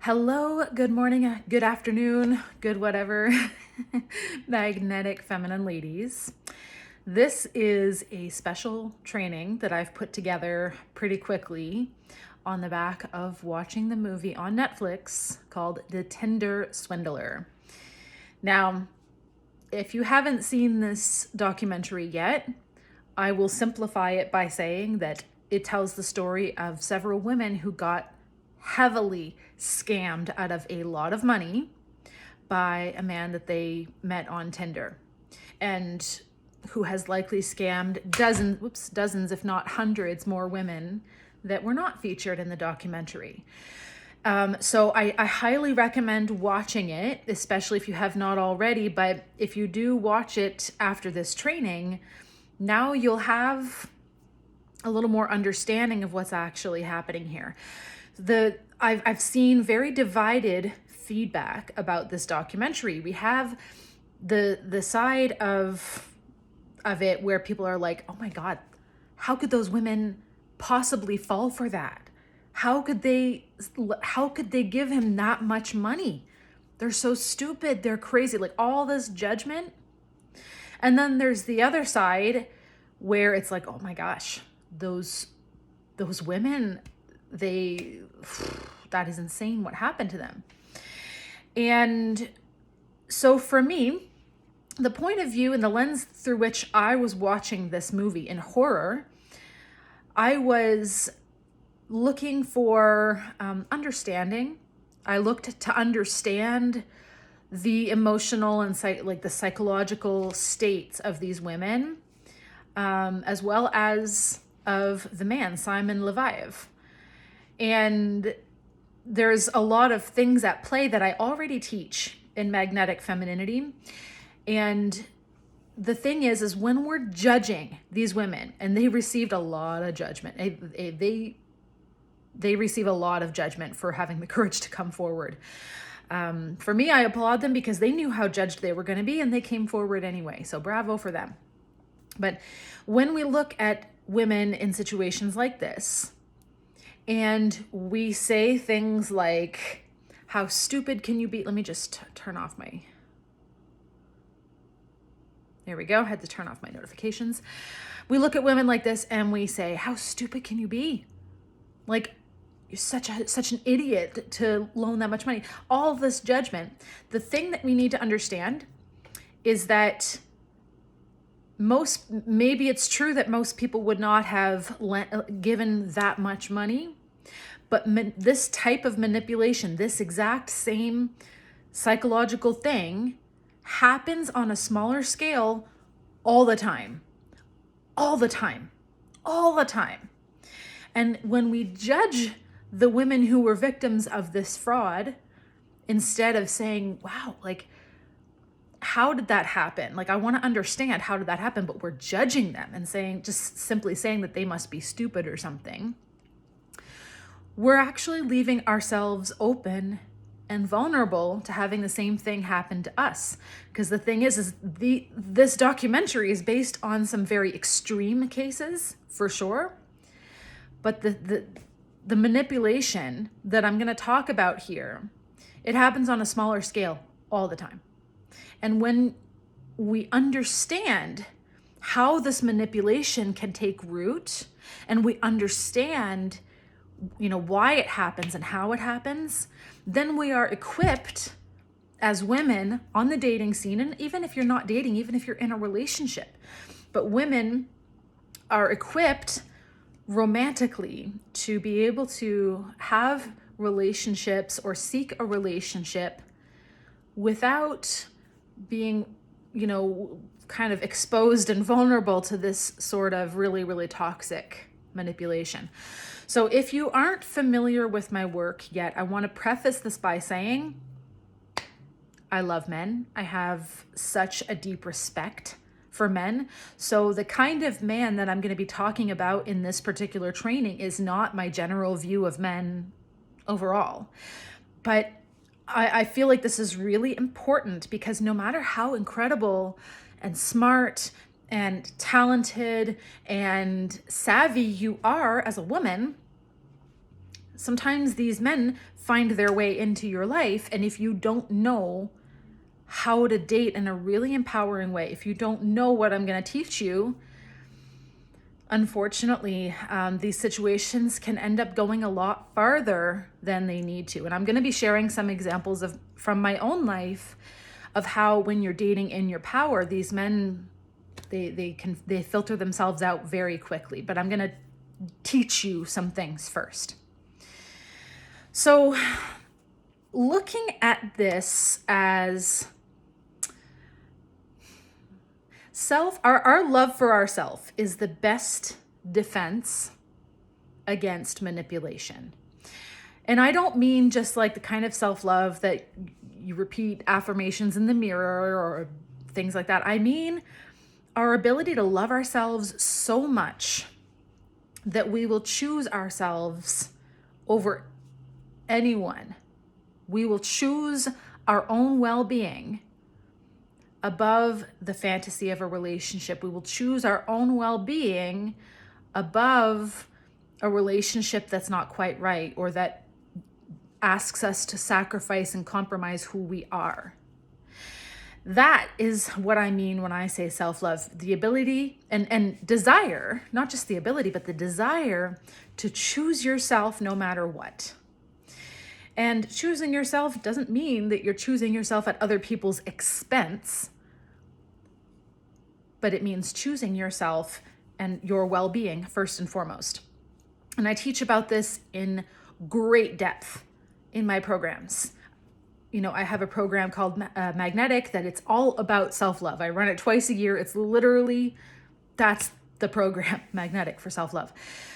Hello, good morning, good afternoon, good whatever, magnetic feminine ladies. This is a special training that I've put together pretty quickly on the back of watching the movie on Netflix called The Tinder Swindler. Now, if you haven't seen this documentary yet, I will simplify it by saying that it tells the story of several women who got heavily scammed out of a lot of money by a man that they met on Tinder, and who has likely scammed dozens, if not hundreds more women that were not featured in the documentary. So I highly recommend watching it, especially if you have not already. But if you do watch it after this training, now you'll have a little more understanding of what's actually happening here. I've seen very divided feedback about this documentary. We have the side of it where people are like, oh my God, how could those women possibly fall for that? How could they give him that much money? They're so stupid, they're crazy, like all this judgment. And then there's the other side where it's like, oh my gosh, those women, that is insane what happened to them. And so for me, the point of view and the lens through which I was watching this movie in horror, I was looking for understanding. I looked to understand the emotional and the psychological states of these women, as well as of the man, Simon Leviev. And there's a lot of things at play that I already teach in magnetic femininity. And the thing is when we're judging these women, and they received a lot of judgment, they receive a lot of judgment for having the courage to come forward. For me, I applaud them because they knew how judged they were going to be, and they came forward anyway. So bravo for them. But when we look at women in situations like this, and we say things like, how stupid can you be? Let me just turn off my... There we go. I had to turn off my notifications. We look at women like this and we say, how stupid can you be? Like, you're such an idiot to loan that much money. All of this judgment. The thing that we need to understand is that maybe it's true that most people would not have given that much money, but this type of manipulation, this exact same psychological thing, happens on a smaller scale all the time. And when we judge the women who were victims of this fraud, instead of saying, wow, like, how did that happen? Like, I want to understand, how did that happen? But we're judging them and simply saying that they must be stupid or something. We're actually leaving ourselves open and vulnerable to having the same thing happen to us. Because the thing is this documentary is based on some very extreme cases, for sure. But the manipulation that I'm going to talk about here, it happens on a smaller scale all the time. And when we understand how this manipulation can take root, and we understand, why it happens and how it happens, then we are equipped as women on the dating scene. And even if you're not dating, even if you're in a relationship, but women are equipped romantically to be able to have relationships or seek a relationship without being, kind of exposed and vulnerable to this sort of really, really toxic manipulation. So if you aren't familiar with my work yet, I want to preface this by saying I love men. I have such a deep respect for men. So the kind of man that I'm going to be talking about in this particular training is not my general view of men overall. But I feel like this is really important, because no matter how incredible and smart and talented and savvy you are as a woman, sometimes these men find their way into your life, and if you don't know how to date in a really empowering way, if you don't know what I'm going to teach you, unfortunately, these situations can end up going a lot farther than they need to. And I'm going to be sharing some examples from my own life of how, when you're dating in your power, these men, they filter themselves out very quickly. But I'm going to teach you some things first. So looking at this as our love for ourselves is the best defense against manipulation. And I don't mean just like the kind of self-love that you repeat affirmations in the mirror or things like that. I mean our ability to love ourselves so much that we will choose ourselves over anyone. We will choose our own well-being above the fantasy of a relationship. We will choose our own well-being above a relationship that's not quite right, or that asks us to sacrifice and compromise who we are. That is what I mean when I say self-love, the ability and desire, not just the ability, but the desire to choose yourself no matter what. And choosing yourself doesn't mean that you're choosing yourself at other people's expense, but it means choosing yourself and your well-being first and foremost. And I teach about this in great depth in my programs. You know, I have a program called Magnetic that it's all about self-love. I run it twice a year. It's literally, that's the program, Magnetic for self-love.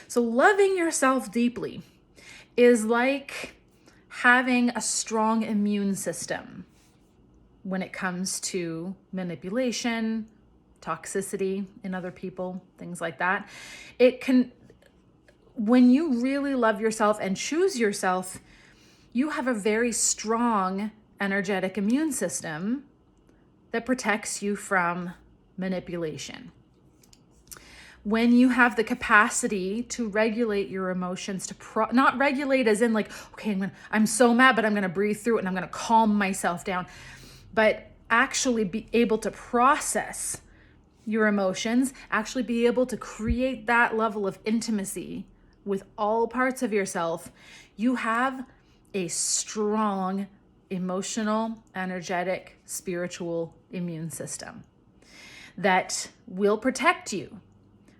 So loving yourself deeply is like having a strong immune system when it comes to manipulation, toxicity in other people, things like that. When you really love yourself and choose yourself, you have a very strong energetic immune system that protects you from manipulation. When you have the capacity to regulate your emotions, not regulate as in like, okay, I'm so mad, but I'm going to breathe through it and I'm going to calm myself down, but actually be able to process your emotions, actually be able to create that level of intimacy with all parts of yourself. You have a strong emotional, energetic, spiritual immune system that will protect you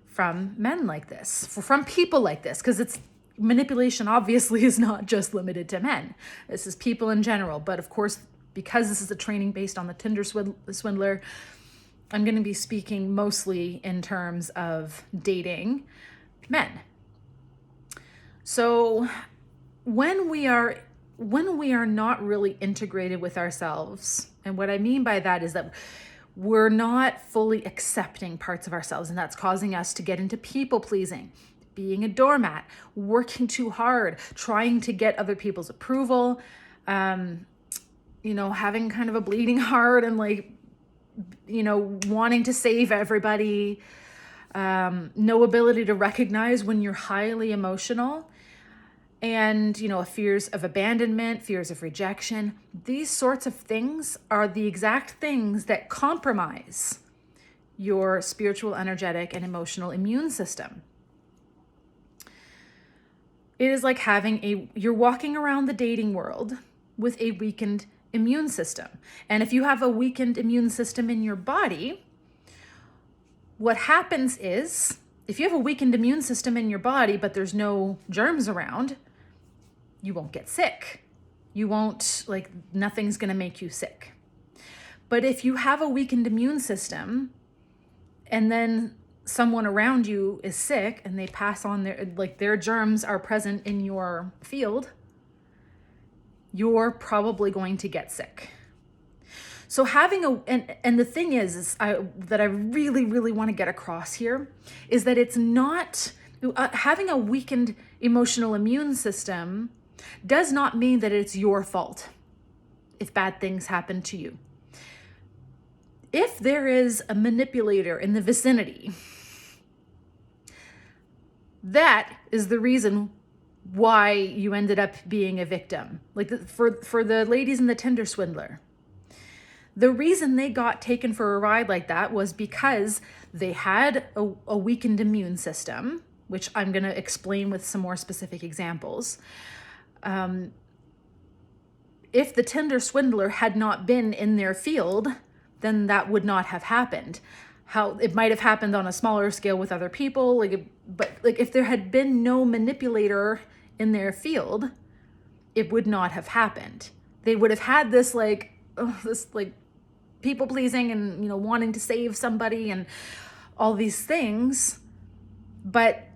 from men like this, from people like this, because manipulation obviously is not just limited to men. This is people in general. But of course, because this is a training based on the Tinder Swindler, I'm going to be speaking mostly in terms of dating men. So when we are not really integrated with ourselves, and what I mean by that is that we're not fully accepting parts of ourselves, and that's causing us to get into people pleasing, being a doormat, working too hard, trying to get other people's approval, having kind of a bleeding heart and wanting to save everybody, no ability to recognize when you're highly emotional, and, fears of abandonment, fears of rejection. These sorts of things are the exact things that compromise your spiritual, energetic, and emotional immune system. It is like you're walking around the dating world with a weakened immune system. And if you have a weakened immune system in your body, what happens is, if you have a weakened immune system in your body, but there's no germs around, you won't get sick. You won't, nothing's going to make you sick. But if you have a weakened immune system and then someone around you is sick and they pass on their germs are present in your field, you're probably going to get sick. So and the thing is that I really, really want to get across here is that it's not, having a weakened emotional immune system does not mean that it's your fault if bad things happen to you. If there is a manipulator in the vicinity, that is the reason why you ended up being a victim. Like for the ladies in the Tinder Swindler, the reason they got taken for a ride like that was because they had a weakened immune system, which I'm going to explain with some more specific examples. If the Tinder Swindler had not been in their field, then that would not have happened. How it might have happened on a smaller scale with other people, but if there had been no manipulator in their field, it would not have happened. They would have had this people pleasing and wanting to save somebody and all these things, but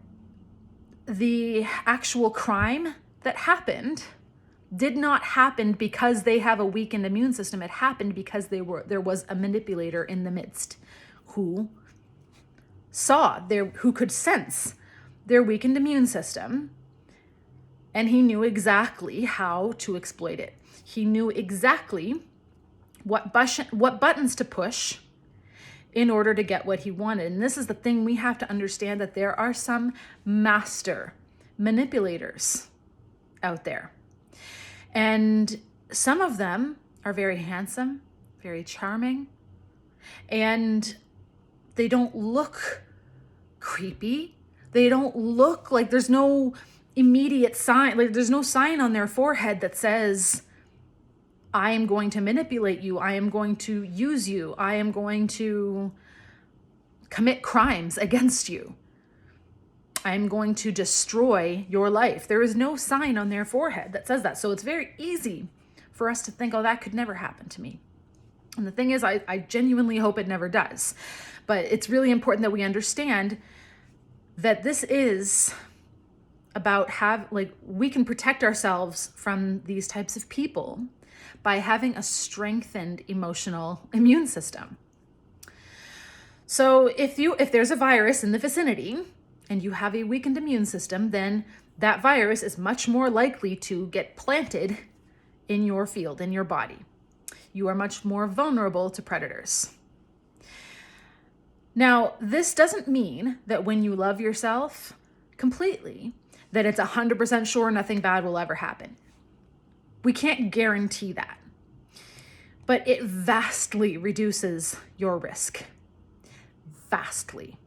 the actual crime that happened did not happen because they have a weakened immune system. It happened because there was a manipulator in the midst who who could sense their weakened immune system, and he knew exactly how to exploit it. He knew exactly what buttons to push in order to get what he wanted. And this is the thing we have to understand, that there are some master manipulators out there. And some of them are very handsome, very charming, and they don't look creepy. They don't look like there's no immediate sign, like there's no sign on their forehead that says, I am going to manipulate you. I am going to use you. I am going to commit crimes against you. I'm going to destroy your life. There is no sign on their forehead that says that. So it's very easy for us to think, oh, that could never happen to me. And the thing is, I genuinely hope it never does. But it's really important that we understand that this is about we can protect ourselves from these types of people by having a strengthened emotional immune system. So if there's a virus in the vicinity and you have a weakened immune system, then that virus is much more likely to get planted in your field, in your body. You are much more vulnerable to predators. Now, this doesn't mean that when you love yourself completely, that it's 100% sure nothing bad will ever happen. We can't guarantee that. But it vastly reduces your risk. Vastly.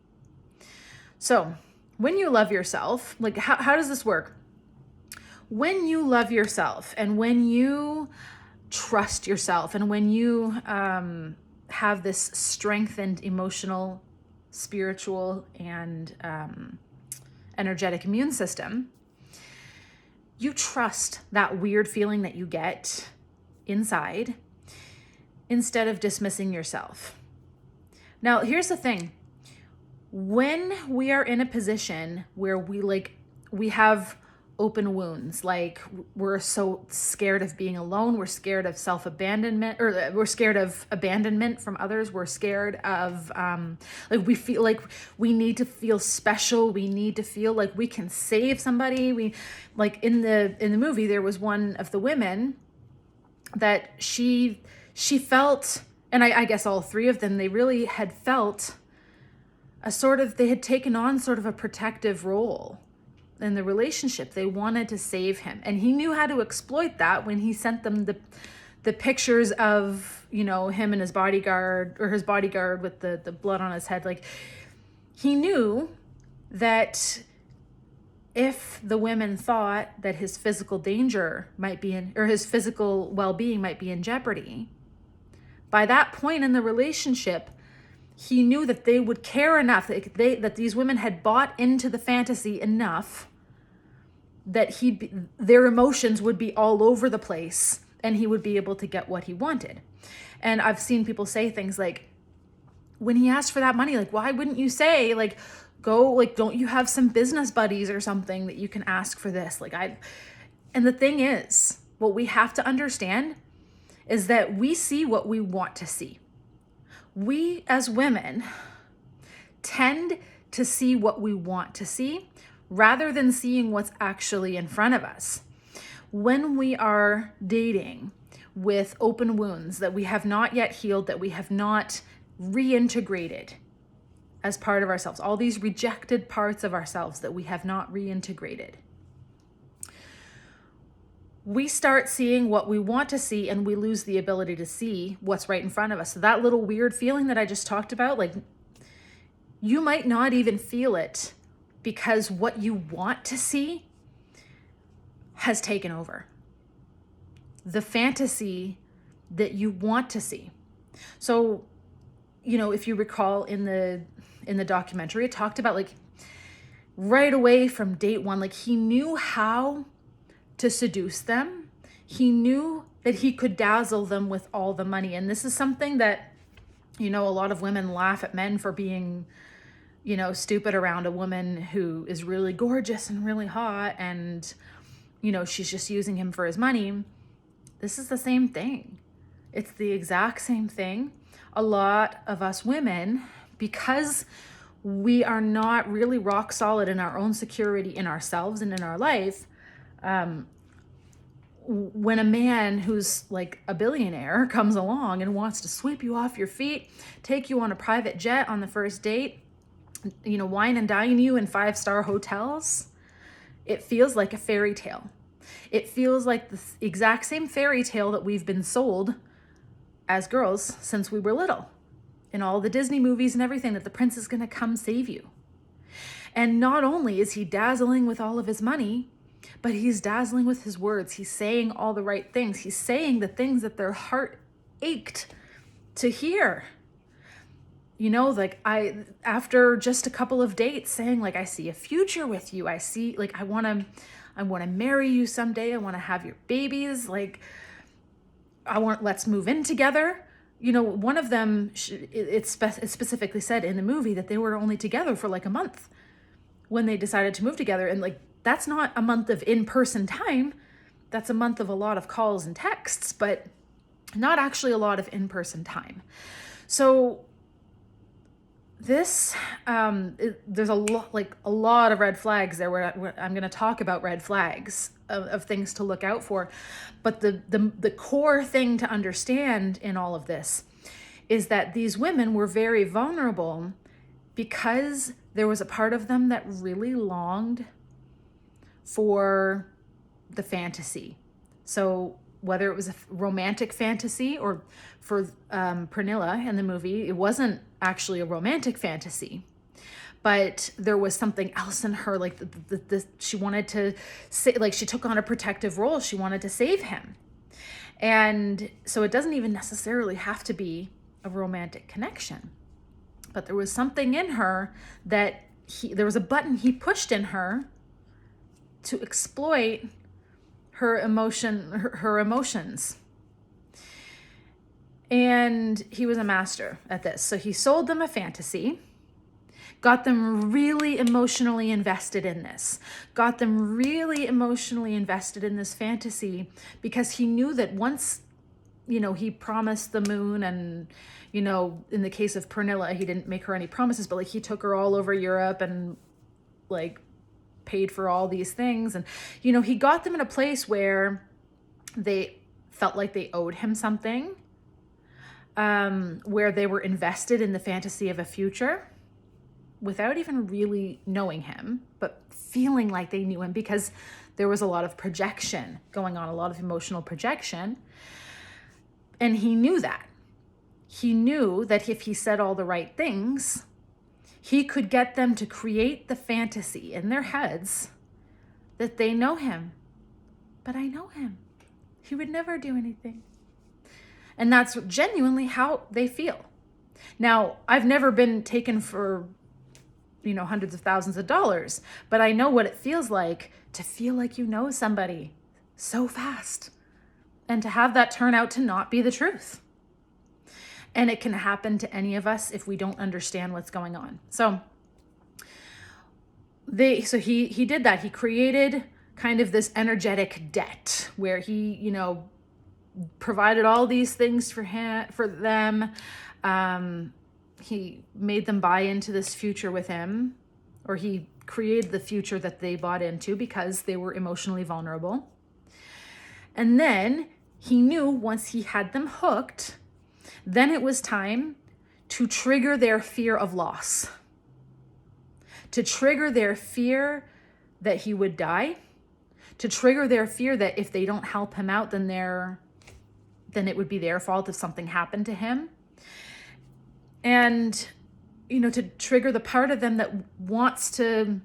So, when you love yourself, how does this work? When you love yourself and when you trust yourself and when you have this strengthened emotional, spiritual, and energetic immune system, you trust that weird feeling that you get inside instead of dismissing yourself. Now, here's the thing. When we are in a position where we have open wounds, like we're so scared of being alone, we're scared of self-abandonment, or we're scared of abandonment from others, we're scared of we feel like we need to feel special, we need to feel like we can save somebody. We in the movie, there was one of the women that she felt, and I guess all three of them, they really had felt they had taken on sort of a protective role in the relationship. They wanted to save him, and he knew how to exploit that when he sent them the pictures of him and his bodyguard, or his bodyguard with the blood on his head. He knew that if the women thought that his physical danger might be or his physical well-being might be in jeopardy, by that point in the relationship, he knew that they would care enough, that these women had bought into the fantasy enough that their emotions would be all over the place and he would be able to get what he wanted. And I've seen people say things like, when he asked for that money, why wouldn't you say, don't you have some business buddies or something that you can ask for this? And the thing is, what we have to understand is that we see what we want to see. We as women tend to see what we want to see rather than seeing what's actually in front of us. When we are dating with open wounds that we have not yet healed, that we have not reintegrated as part of ourselves, all these rejected parts of ourselves that we have not reintegrated, we start seeing what we want to see, and we lose the ability to see what's right in front of us. So that little weird feeling that I just talked about, like, you might not even feel it because what you want to see has taken over. The fantasy that you want to see. So, if you recall in the documentary, it talked about, like, right away from date one, like, he knew how to seduce them. He knew that he could dazzle them with all the money. And this is something that, a lot of women laugh at men for being, stupid around a woman who is really gorgeous and really hot, and, she's just using him for his money. This is the same thing. It's the exact same thing. A lot of us women, because we are not really rock solid in our own security in ourselves and in our life, when a man who's like a billionaire comes along and wants to sweep you off your feet, take you on a private jet on the first date, wine and dine you in 5-star hotels, it feels like a fairy tale. It feels like the exact same fairy tale that we've been sold as girls since we were little. In all the Disney movies and everything, that the prince is going to come save you. And not only is he dazzling with all of his money, but he's dazzling with his words. He's saying all the right things. He's saying the things that their heart ached to hear. Like, after just a couple of dates, saying, like, I see a future with you. I see, like, I want to marry you someday. I want to have your babies. Like, let's move in together. One of them, it specifically said in the movie that they were only together for like a month when they decided to move together. And, like, that's not a month of in-person time. That's a month of a lot of calls and texts, but not actually a lot of in-person time. So this, there's a lot of red flags there where I'm going to talk about red flags of things to look out for. But the core thing to understand in all of this is that these women were very vulnerable because there was a part of them that really longed for the fantasy. So whether it was a romantic fantasy, or for Pernilla in the movie, it wasn't actually a romantic fantasy, but there was something else in her, like she wanted to say, like, she took on a protective role. She wanted to save him. And so it doesn't even necessarily have to be a romantic connection, but there was something in her that there was a button he pushed in her to exploit her emotions. And he was a master at this. So he sold them a fantasy, got them really emotionally invested in this, fantasy, because he knew that once, he promised the moon, and, in the case of Pernilla, he didn't make her any promises, but, like, he took her all over Europe and, like, paid for all these things. And, he got them in a place where they felt like they owed him something, where they were invested in the fantasy of a future without even really knowing him, but feeling like they knew him, because there was a lot of projection going on, a lot of emotional projection. And he knew that. He knew that if he said all the right things, he could get them to create the fantasy in their heads that they know him. But I know him. He would never do anything. And that's genuinely how they feel. Now, I've never been taken for, hundreds of thousands of dollars, but I know what it feels like to feel like you know somebody so fast, and to have that turn out to not be the truth. And it can happen to any of us if we don't understand what's going on. So he did that. He created kind of this energetic debt where he, provided all these things for them. He made them buy into this future with him, or he created the future that they bought into because they were emotionally vulnerable. And then he knew once he had them hooked, then it was time to trigger their fear of loss, to trigger their fear that he would die, to trigger their fear that if they don't help him out, then it would be their fault if something happened to him. And, you know, to trigger the part of them that wants to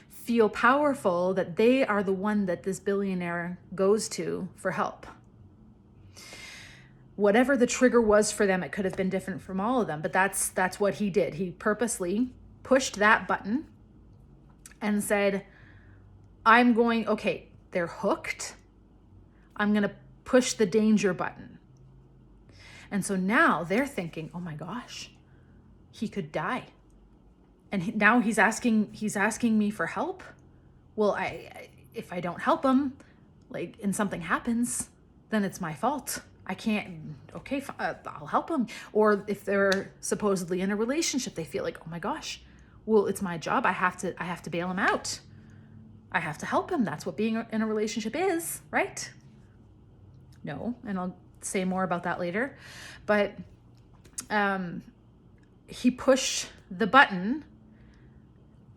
feel powerful, that they are the one that this billionaire goes to for help. Whatever the trigger was for them, it could have been different from all of them, but that's what he did. He purposely pushed that button and said, okay, they're hooked. I'm going to push the danger button. And so now they're thinking, oh my gosh, he could die. And now he's asking me for help. Well, if I don't help him, like, and something happens, then it's my fault. I can't, okay, I'll help him. Or if they're supposedly in a relationship, they feel like, oh my gosh, well, it's my job. I have to bail him out. I have to help him. That's what being in a relationship is, right? No, and I'll say more about that later. But he pushed the button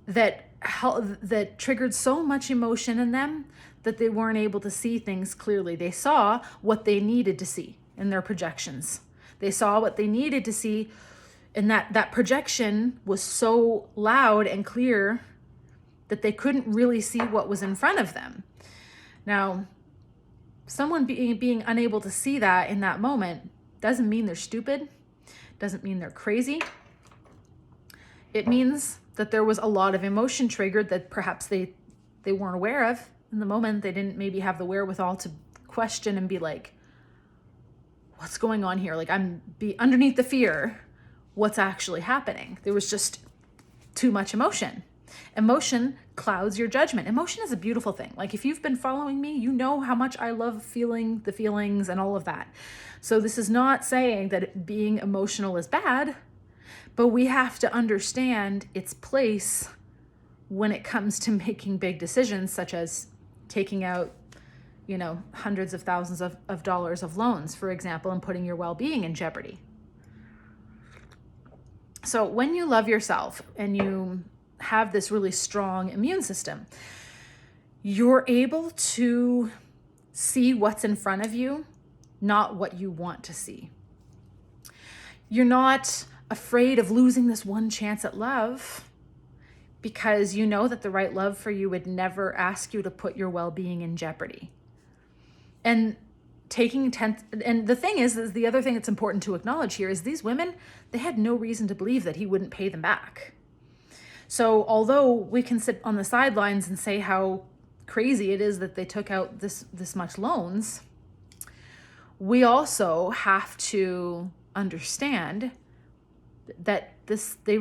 that triggered so much emotion in them that they weren't able to see things clearly. They saw what they needed to see in their projections. They saw what they needed to see, and that projection was so loud and clear that they couldn't really see what was in front of them. Now, someone being unable to see that in that moment doesn't mean they're stupid, doesn't mean they're crazy. It means that there was a lot of emotion triggered that perhaps they weren't aware of in the moment. They didn't maybe have the wherewithal to question and be like, what's going on here? Like, underneath the fear, what's actually happening? There was just too much emotion. Emotion clouds your judgment. Emotion is a beautiful thing. Like, if you've been following me, you know how much I love feeling the feelings and all of that. So this is not saying that being emotional is bad, but we have to understand its place when it comes to making big decisions, such as taking out, you know, hundreds of thousands of dollars of loans, for example, and putting your well-being in jeopardy. So when you love yourself and you have this really strong immune system, you're able to see what's in front of you, not what you want to see. You're not afraid of losing this one chance at love because you know that the right love for you would never ask you to put your well-being in jeopardy. And and the thing is the other thing that's important to acknowledge here is these women, they had no reason to believe that he wouldn't pay them back. So although we can sit on the sidelines and say how crazy it is that they took out this much loans, we also have to understand that they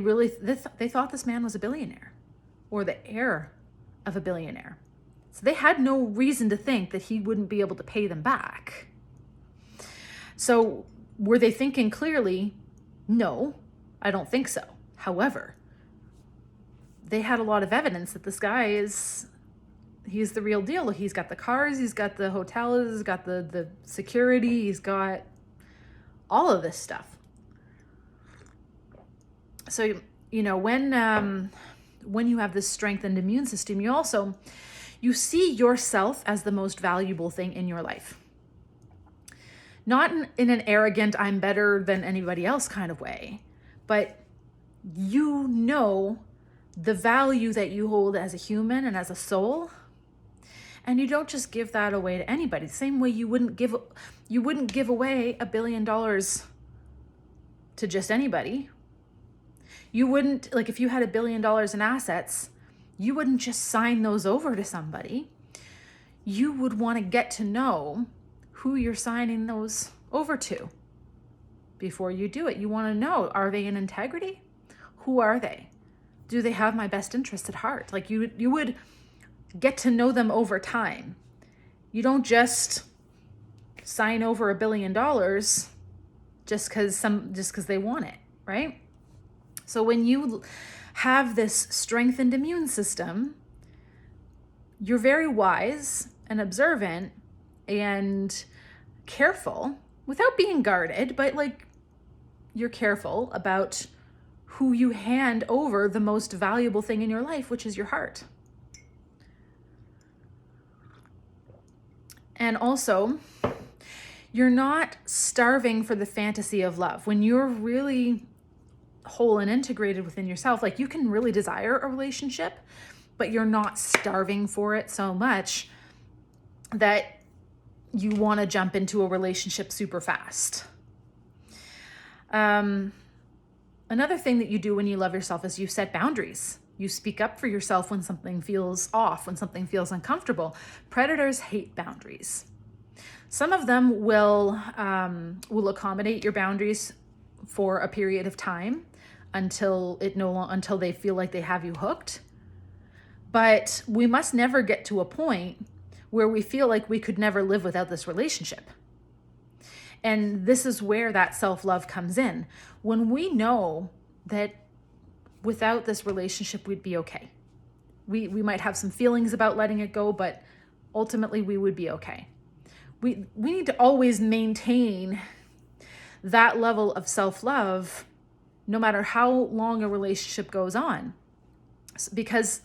thought this man was a billionaire or the heir of a billionaire. So they had no reason to think that he wouldn't be able to pay them back. So were they thinking clearly? No, I don't think so. However, they had a lot of evidence that this guy he's the real deal. He's got the cars, he's got the hotels, he's got the security, he's got all of this stuff. So, you know, when you have this strengthened immune system, you see yourself as the most valuable thing in your life. Not in an arrogant, I'm better than anybody else kind of way, but you know the value that you hold as a human and as a soul, and you don't just give that away to anybody. The same way you wouldn't give away $1 billion to just anybody. You wouldn't, like, if you had $1 billion in assets, you wouldn't just sign those over to somebody. You would want to get to know who you're signing those over to before you do it. You want to know, are they in integrity? Who are they? Do they have my best interest at heart? Like, you would get to know them over time. You don't just sign over $1 billion just because they want it, right? So when you have this strengthened immune system, you're very wise and observant and careful without being guarded, but like you're careful about who you hand over the most valuable thing in your life, which is your heart. And also, you're not starving for the fantasy of love. When you're really whole and integrated within yourself, like you can really desire a relationship, but you're not starving for it so much that you want to jump into a relationship super fast. Another thing that you do when you love yourself is you set boundaries. You speak up for yourself when something feels off, when something feels uncomfortable. Predators hate boundaries. Some of them will accommodate your boundaries for a period of time until they feel like they have you hooked. But we must never get to a point where we feel like we could never live without this relationship. And this is where that self-love comes in. When we know that without this relationship, we'd be okay. We might have some feelings about letting it go, but ultimately we would be okay. We need to always maintain that level of self-love no matter how long a relationship goes on. Because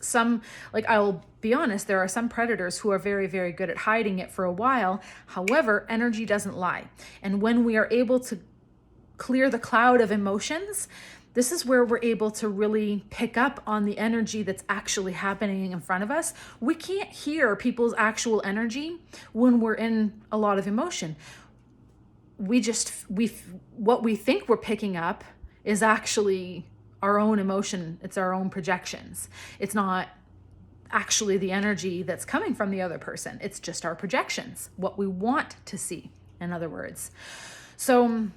I'll be honest, there are some predators who are very, very good at hiding it for a while. However, energy doesn't lie. And when we are able to clear the cloud of emotions, this is where we're able to really pick up on the energy that's actually happening in front of us. We can't hear people's actual energy when we're in a lot of emotion. What we think we're picking up is actually our own emotion. It's our own projections. It's not actually the energy that's coming from the other person. It's just our projections, what we want to see, in other words. So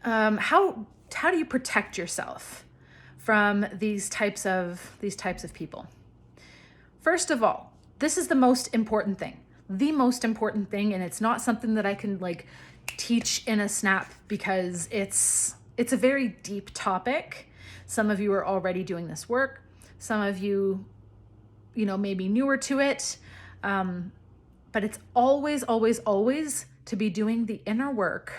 how do you protect yourself from these types of people? First of all, this is the most important thing. The most important thing, and it's not something that I can teach in a snap because it's a very deep topic. Some of you are already doing this work. Some of you, may be newer to it. But it's always, always, always to be doing the inner work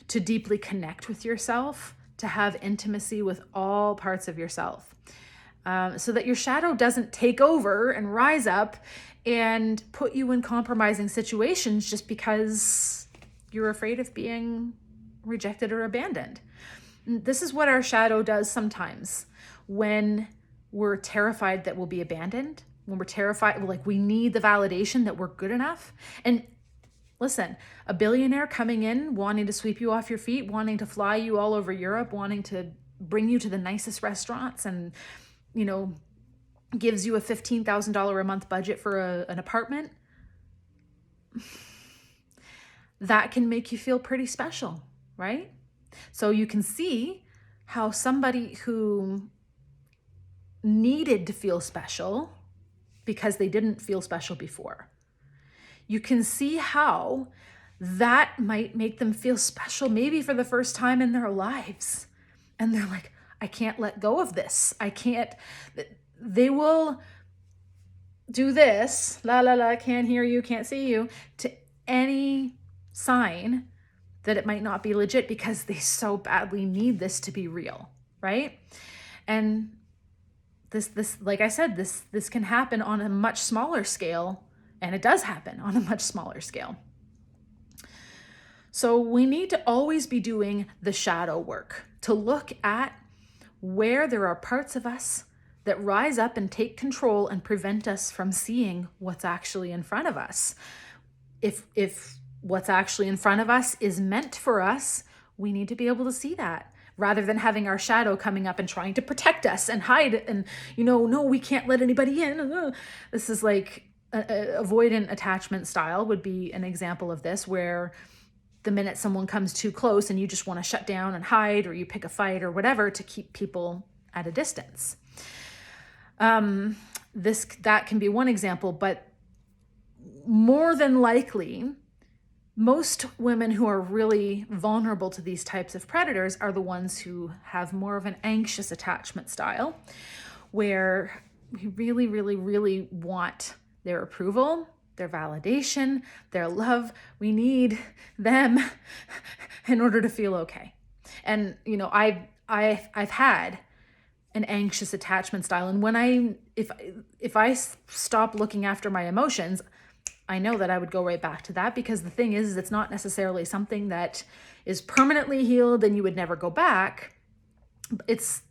to deeply connect with yourself, to have intimacy with all parts of yourself, so that your shadow doesn't take over and rise up and put you in compromising situations just because you're afraid of being rejected or abandoned. This is what our shadow does sometimes when we're terrified that we'll be abandoned, when we're terrified, we need the validation that we're good enough. And listen, a billionaire coming in, wanting to sweep you off your feet, wanting to fly you all over Europe, wanting to bring you to the nicest restaurants and, gives you a $15,000 a month budget for an apartment, that can make you feel pretty special, right? So you can see how somebody who needed to feel special because they didn't feel special before, you can see how that might make them feel special maybe for the first time in their lives. And they're like, I can't let go of this. They will do this, la, la, la, can't hear you, can't see you, to any sign that it might not be legit because they so badly need this to be real, right? And this, like I said, this can happen on a much smaller scale, and it does happen on a much smaller scale. So we need to always be doing the shadow work to look at where there are parts of us that rise up and take control and prevent us from seeing what's actually in front of us. If what's actually in front of us is meant for us, we need to be able to see that rather than having our shadow coming up and trying to protect us and hide and, no, we can't let anybody in. This is avoidant attachment style would be an example of this, where the minute someone comes too close and you just want to shut down and hide, or you pick a fight or whatever to keep people at a distance. That can be one example, but more than likely, most women who are really vulnerable to these types of predators are the ones who have more of an anxious attachment style, where we really, really, really want their approval, their validation, their love. We need them in order to feel okay. And, I've had an anxious attachment style. And if I stop looking after my emotions, I know that I would go right back to that, because the thing is it's not necessarily something that is permanently healed and you would never go back. It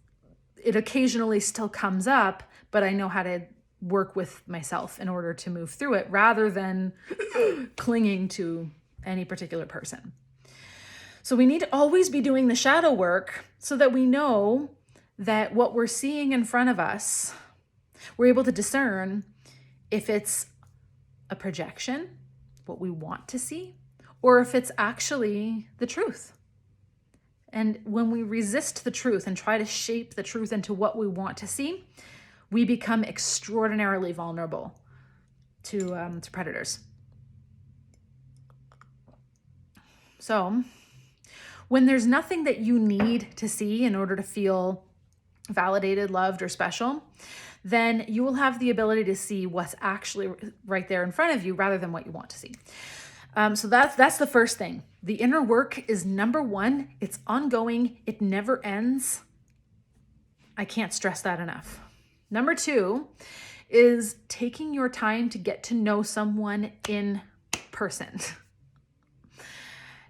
occasionally still comes up, but I know how to work with myself in order to move through it rather than clinging to any particular person. So we need to always be doing the shadow work so that we know that what we're seeing in front of us, we're able to discern if it's a projection, what we want to see, or if it's actually the truth. And when we resist the truth and try to shape the truth into what we want to see, we become extraordinarily vulnerable to predators. So when there's nothing that you need to see in order to feel validated, loved, or special, then you will have the ability to see what's actually right there in front of you rather than what you want to see. So that's the first thing. The inner work is number one. It's ongoing. It never ends. I can't stress that enough. Number two is taking your time to get to know someone in person.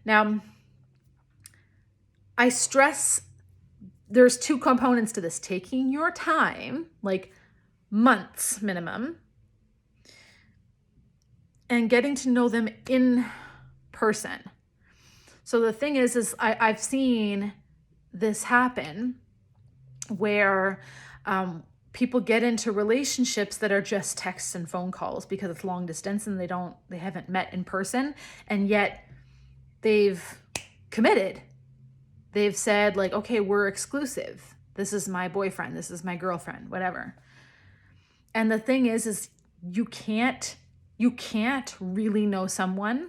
Now, I stress there's two components to this. Taking your time, like months minimum, and getting to know them in person. So the thing is I've seen this happen where people get into relationships that are just texts and phone calls because it's long distance and they haven't met in person, and yet they've committed. They've said like, okay, we're exclusive. This is my boyfriend. This is my girlfriend, whatever. And the thing is you can't really know someone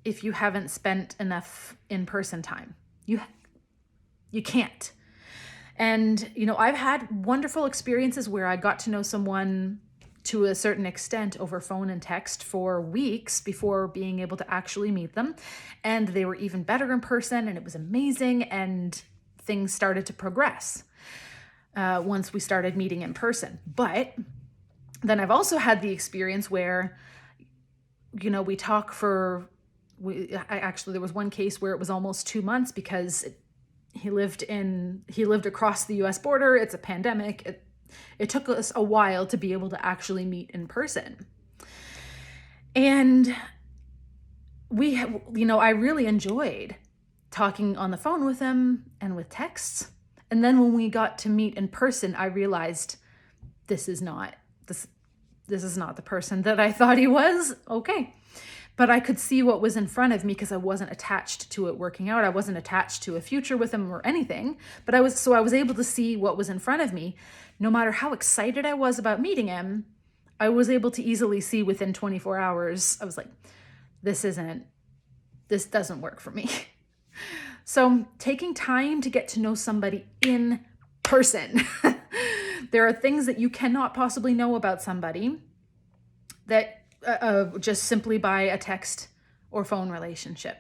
if you haven't spent enough in-person time. You can't. And, I've had wonderful experiences where I got to know someone to a certain extent over phone and text for weeks before being able to actually meet them. And they were even better in person, and it was amazing. And things started to progress once we started meeting in person. But then I've also had the experience where, we talk there was one case where it was almost 2 months because he lived across the US border. It's a pandemic. It took us a while to be able to actually meet in person. And I really enjoyed talking on the phone with him and with texts. And then when we got to meet in person, I realized this is not the person that I thought he was. Okay. But I could see what was in front of me because I wasn't attached to it working out. I wasn't attached to a future with him or anything, but I was able to see what was in front of me. No matter how excited I was about meeting him, I was able to easily see within 24 hours, I was like, this doesn't work for me. So taking time to get to know somebody in person. There are things that you cannot possibly know about somebody that just simply by a text or phone relationship.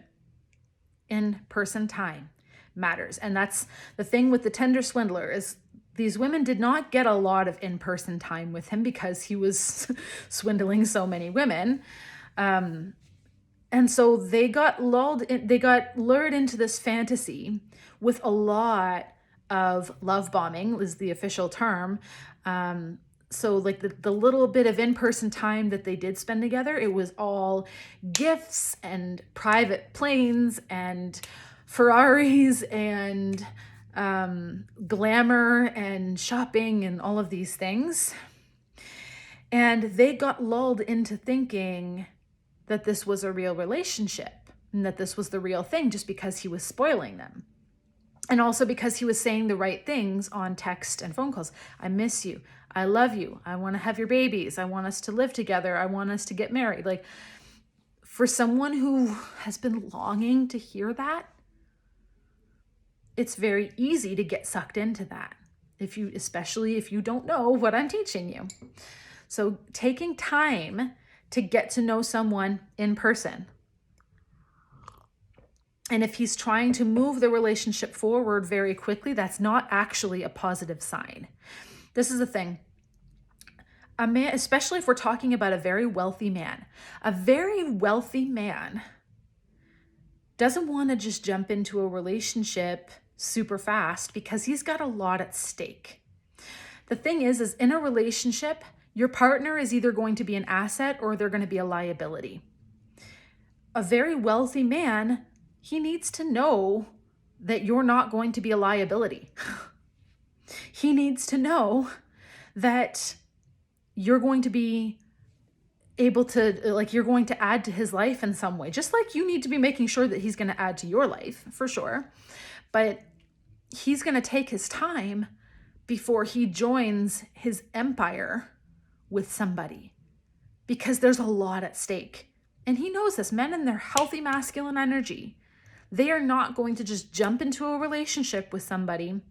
In-person time matters. And that's the thing with the Tinder Swindler is these women did not get a lot of in-person time with him because he was swindling so many women. And so they got lured into this fantasy with a lot of love bombing is the official term. So like the little bit of in-person time that they did spend together, it was all gifts and private planes and Ferraris and glamour and shopping and all of these things. And they got lulled into thinking that this was a real relationship and that this was the real thing just because he was spoiling them. And also because he was saying the right things on text and phone calls. I miss you. I love you. I want to have your babies. I want us to live together. I want us to get married. Like, for someone who has been longing to hear that, it's very easy to get sucked into that. Especially if you don't know what I'm teaching you. So taking time to get to know someone in person. And if he's trying to move the relationship forward very quickly, that's not actually a positive sign. This is the thing. a man, especially if we're talking about a very wealthy man doesn't want to just jump into a relationship super fast because he's got a lot at stake. The thing is in a relationship, your partner is either going to be an asset or they're going to be a liability. A very wealthy man, he needs to know that you're not going to be a liability. He needs to know that you're going to be able to, like, you're going to add to his life in some way, just like you need to be making sure that he's going to add to your life, for sure. But he's going to take his time before he joins his empire with somebody, because there's a lot at stake. And he knows this. Men in their healthy masculine energy, they are not going to just jump into a relationship with somebody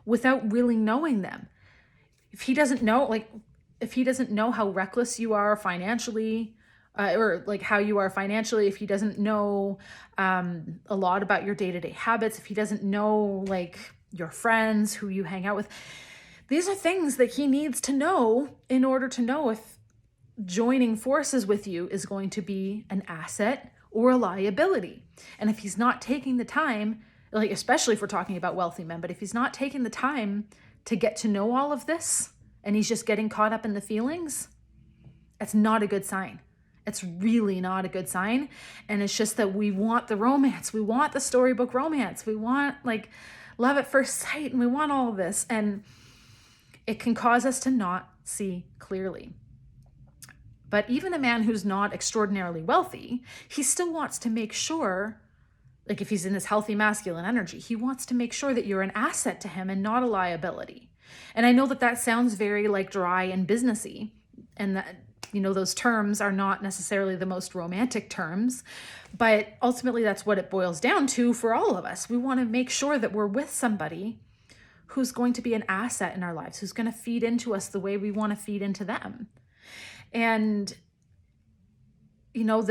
without really knowing them. If he doesn't know how reckless you are financially, or like how you are financially, if he doesn't know a lot about your day-to-day habits, if he doesn't know like your friends, who you hang out with, these are things that he needs to know in order to know if joining forces with you is going to be an asset or a liability. And if he's not taking the time, like especially if we're talking about wealthy men, but if he's not taking the time to get to know all of this and he's just getting caught up in the feelings, it's not a good sign. It's really not a good sign. And it's just that we want the romance. We want the storybook romance. We want like love at first sight, and we want all of this. And it can cause us to not see clearly. But even a man who's not extraordinarily wealthy, he still wants to make sure, like if he's in his healthy masculine energy, he wants to make sure that you're an asset to him and not a liability. And I know that that sounds very like dry and businessy, and that, you know, those terms are not necessarily the most romantic terms, but ultimately that's what it boils down to for all of us. We want to make sure that we're with somebody who's going to be an asset in our lives, who's going to feed into us the way we want to feed into them. And, you know,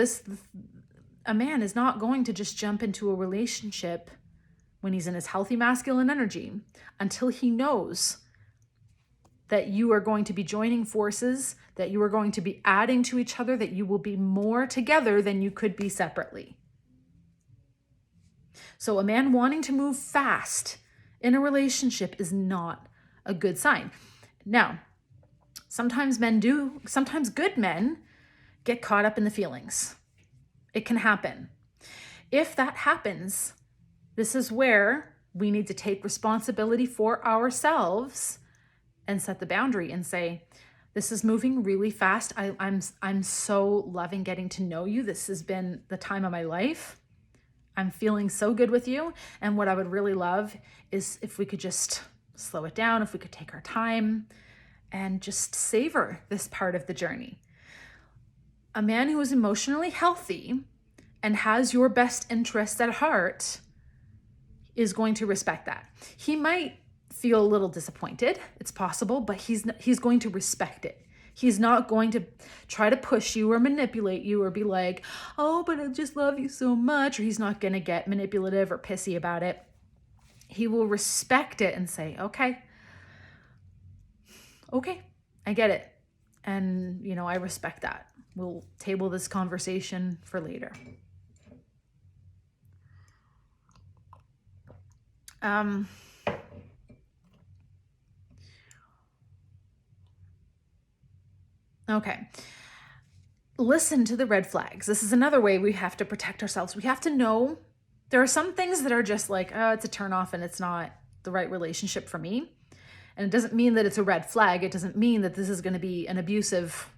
a man is not going to just jump into a relationship when he's in his healthy masculine energy until he knows that you are going to be joining forces, that you are going to be adding to each other, that you will be more together than you could be separately. So a man wanting to move fast in a relationship is not a good sign. Now, sometimes good men get caught up in the feelings. It can happen. If that happens, this is where we need to take responsibility for ourselves and set the boundary and say, this is moving really fast. I'm so loving getting to know you. This has been the time of my life. I'm feeling so good with you. And what I would really love is if we could just slow it down, if we could take our time and just savor this part of the journey. A man who is emotionally healthy and has your best interests at heart is going to respect that. He might feel a little disappointed, it's possible, but he's going to respect it. He's not going to try to push you or manipulate you or be like, oh, but I just love you so much. Or he's not going to get manipulative or pissy about it. He will respect it and say, okay, I get it. And, you know, I respect that. We'll table this conversation for later. Okay. Listen to the red flags. This is another way we have to protect ourselves. We have to know there are some things that are just like, oh, it's a turnoff and it's not the right relationship for me. And it doesn't mean that it's a red flag. It doesn't mean that this is going to be an abusive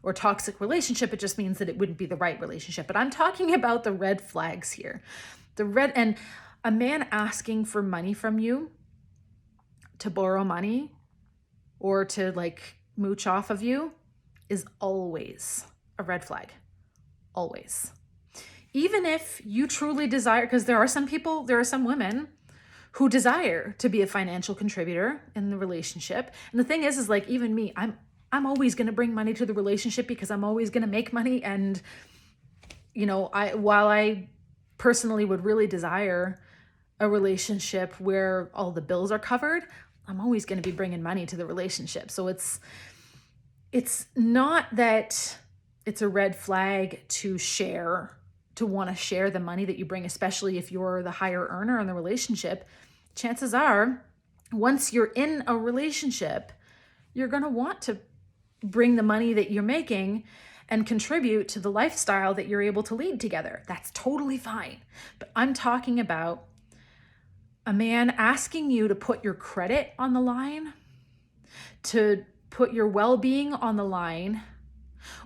or toxic relationship. It just means that it wouldn't be the right relationship. But I'm talking about the red flags here. And a man asking for money from you, to borrow money or to like mooch off of you, is always a red flag. Always. Even if you truly desire, because there are some women who desire to be a financial contributor in the relationship. And the thing is like, even me, I'm always going to bring money to the relationship because I'm always going to make money. And, you know, while I personally would really desire a relationship where all the bills are covered, I'm always going to be bringing money to the relationship. So it's, it's not that it's a red flag to want to share the money that you bring, especially if you're the higher earner in the relationship. Chances are, once you're in a relationship, you're going to want to bring the money that you're making and contribute to the lifestyle that you're able to lead together. That's totally fine. But I'm talking about a man asking you to put your credit on the line, to put your well-being on the line,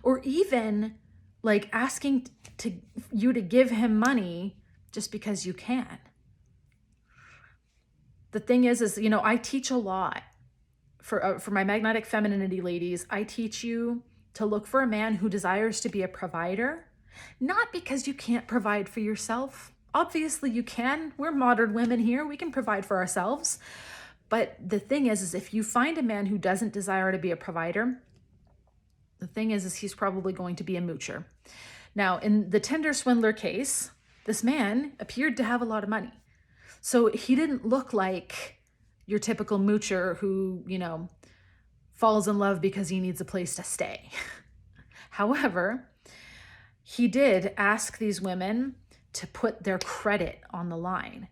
or even like asking you to give him money just because you can. The thing is, you know, I teach a lot for my magnetic femininity ladies. I teach you to look for a man who desires to be a provider, not because you can't provide for yourself. Obviously you can. We're modern women here. We can provide for ourselves. But the thing is if you find a man who doesn't desire to be a provider, the thing is he's probably going to be a moocher. Now, in the Tinder Swindler case, this man appeared to have a lot of money. So he didn't look like your typical moocher who, you know, falls in love because he needs a place to stay. However, he did ask these women to put their credit on the line.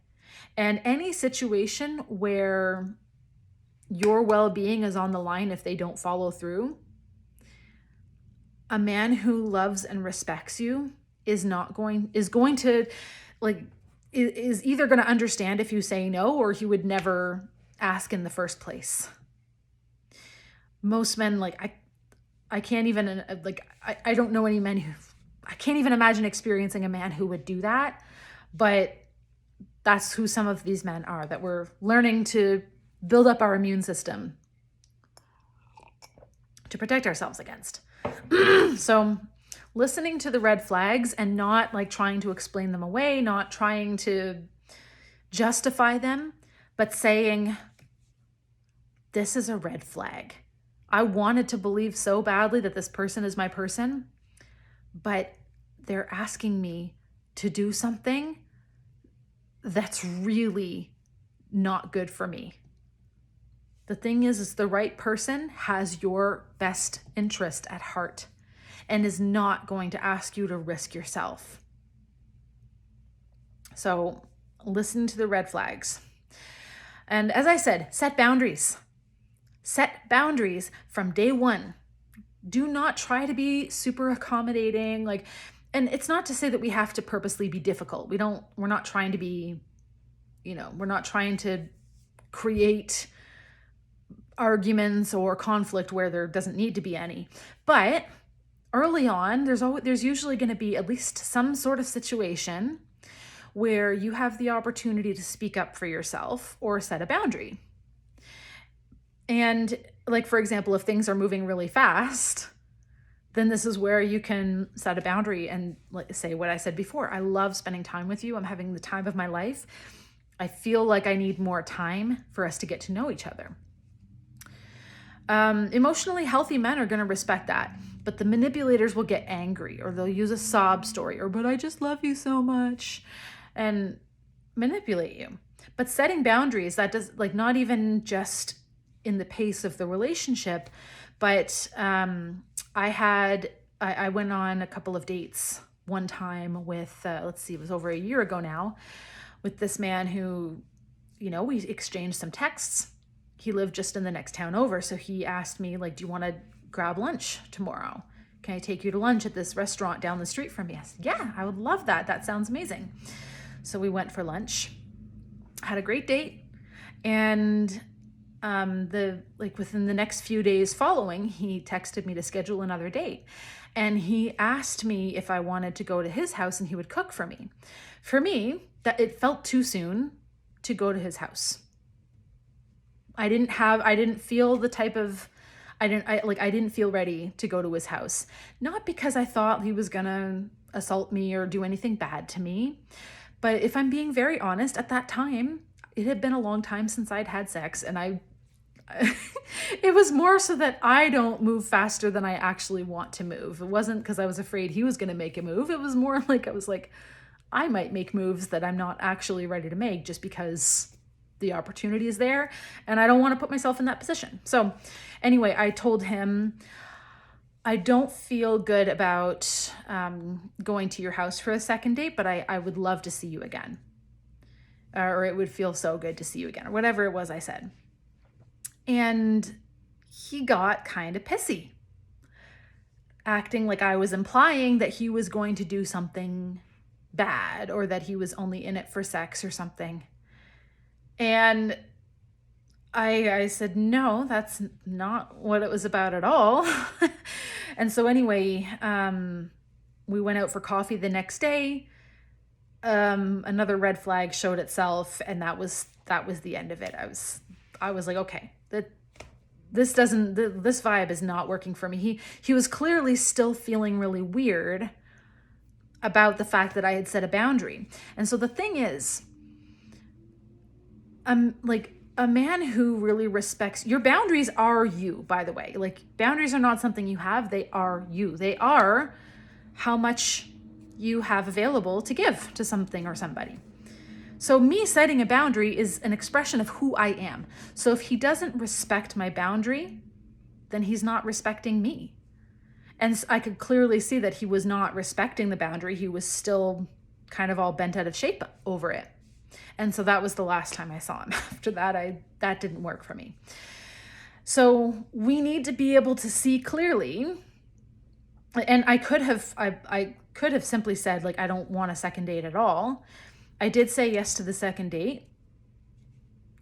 And any situation where your well-being is on the line if they don't follow through, a man who loves and respects you is either going to understand if you say no, or he would never ask in the first place. Most men, I can't even, I don't know any men I can't even imagine experiencing a man who would do that, but that's who some of these men are, that we're learning to build up our immune system to protect ourselves against. So listening to the red flags and not like trying to explain them away, not trying to justify them, but saying, this is a red flag. I wanted to believe so badly that this person is my person, but they're asking me to do something that's really not good for me. The thing is the right person has your best interest at heart and is not going to ask you to risk yourself. So listen to the red flags. And as I said, set boundaries. Set boundaries from day one. Do not try to be super accommodating. And it's not to say that we have to purposely be difficult. We're not trying to be, we're not trying to create arguments or conflict where there doesn't need to be any. But early on, there's usually going to be at least some sort of situation where you have the opportunity to speak up for yourself or set a boundary. And for example, if things are moving really fast, then this is where you can set a boundary and say what I said before. I love spending time with you. I'm having the time of my life. I feel like I need more time for us to get to know each other. Emotionally healthy men are going to respect that, but the manipulators will get angry, or they'll use a sob story, or, but I just love you so much, and manipulate you. But setting boundaries, that does, not even just in the pace of the relationship, but I went on a couple of dates one time with, it was over a year ago now, with this man who, we exchanged some texts. He lived just in the next town over. So he asked me, do you want to grab lunch tomorrow? Can I take you to lunch at this restaurant down the street from me? I said, yeah, I would love that. That sounds amazing. So we went for lunch, had a great date. And within the next few days following, he texted me to schedule another date. And he asked me if I wanted to go to his house and he would cook for me. For me, that it felt too soon to go to his house. I didn't feel ready to go to his house. Not because I thought he was gonna assault me or do anything bad to me. But if I'm being very honest, at that time, it had been a long time since I'd had sex, and it was more so that I don't move faster than I actually want to move. It wasn't because I was afraid he was going to make a move. It was more like I might make moves that I'm not actually ready to make just because the opportunity is there and I don't want to put myself in that position. So anyway, I told him I don't feel good about going to your house for a second date, but I would love to see you again. Or it would feel so good to see you again, or whatever it was I said. And he got kind of pissy, acting like I was implying that he was going to do something bad or that he was only in it for sex or something. And I said, no, that's not what it was about at all. And so anyway, we went out for coffee the next day. Another red flag showed itself, and that was the end of it. I was like, okay, this vibe is not working for me. He was clearly still feeling really weird about the fact that I had set a boundary. And so the thing is, like, a man who really respects your boundaries are you, by the way. Like, boundaries are not something you have, they are you. They are how much you have available to give to something or somebody. So me setting a boundary is an expression of who I am. So if he doesn't respect my boundary, then he's not respecting me. And I could clearly see that he was not respecting the boundary. He was still kind of all bent out of shape over it. And so that was the last time I saw him. After that, that didn't work for me. So we need to be able to see clearly. And I could have simply said, like, I don't want a second date at all. I did say yes to the second date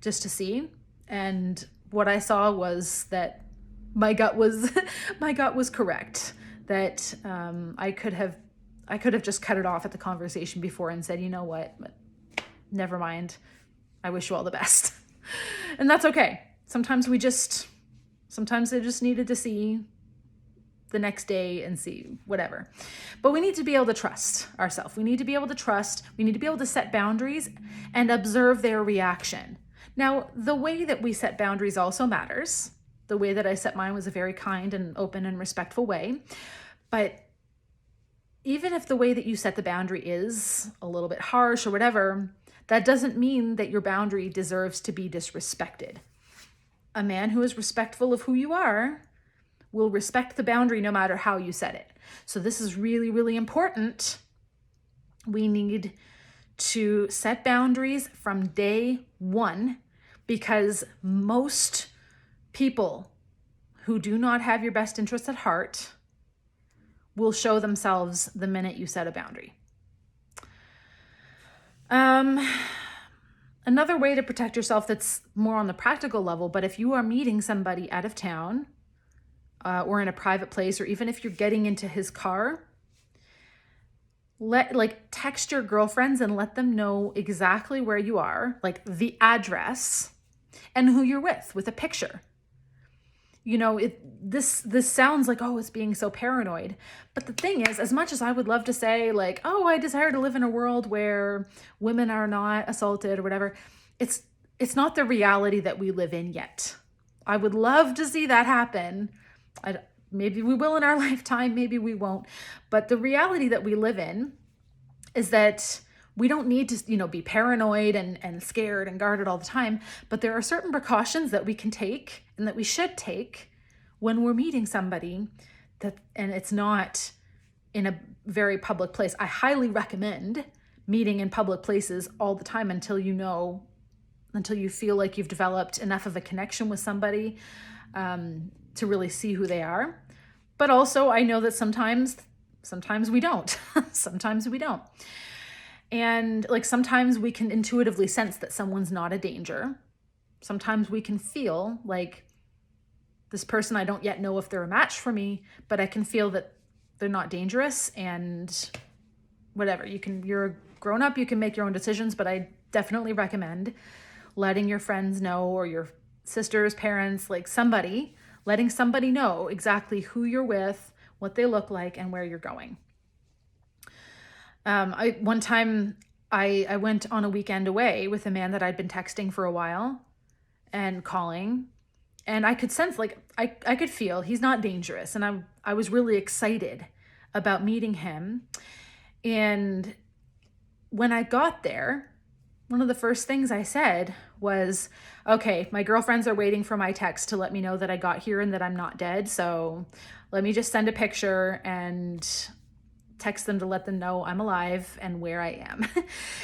just to see. And what I saw was that my gut was correct. That I could have just cut it off at the conversation before and said, you know what? Never mind. I wish you all the best. And that's okay. Sometimes I just needed to see the next day and see whatever. But we need to be able to trust ourselves. We need to be able to trust. We need to be able to set boundaries and observe their reaction. Now, the way that we set boundaries also matters. The way that I set mine was a very kind and open and respectful way. But even if the way that you set the boundary is a little bit harsh or whatever, that doesn't mean that your boundary deserves to be disrespected. A man who is respectful of who you are will respect the boundary no matter how you set it. So this is really, really important. We need to set boundaries from day one, because most people who do not have your best interests at heart will show themselves the minute you set a boundary. Another way to protect yourself that's more on the practical level, but if you are meeting somebody out of town or in a private place, or even if you're getting into his car, text your girlfriends and let them know exactly where you are, like the address and who you're with a picture. You know, this sounds like, oh, it's being so paranoid. But the thing is, as much as I would love to say, like, oh, I desire to live in a world where women are not assaulted or whatever, it's not the reality that we live in yet. I would love to see that happen. Maybe we will in our lifetime, maybe we won't. But the reality that we live in is that we don't need to, be paranoid and scared and guarded all the time. But there are certain precautions that we can take and that we should take when we're meeting somebody, and it's not in a very public place. I highly recommend meeting in public places all the time until you feel like you've developed enough of a connection with somebody to really see who they are. But also, I know that sometimes we don't. Sometimes we don't. And sometimes we can intuitively sense that someone's not a danger. Sometimes we can feel like this person, I don't yet know if they're a match for me, but I can feel that they're not dangerous and whatever. You're a grown up, you can make your own decisions, but I definitely recommend letting your friends know, or your sisters, parents, letting somebody know exactly who you're with, what they look like, and where you're going. One time I went on a weekend away with a man that I'd been texting for a while and calling, and I could sense, I could feel he's not dangerous. And I was really excited about meeting him. And when I got there, one of the first things I said was, okay, my girlfriends are waiting for my text to let me know that I got here and that I'm not dead. So let me just send a picture and text them to let them know I'm alive and where I am.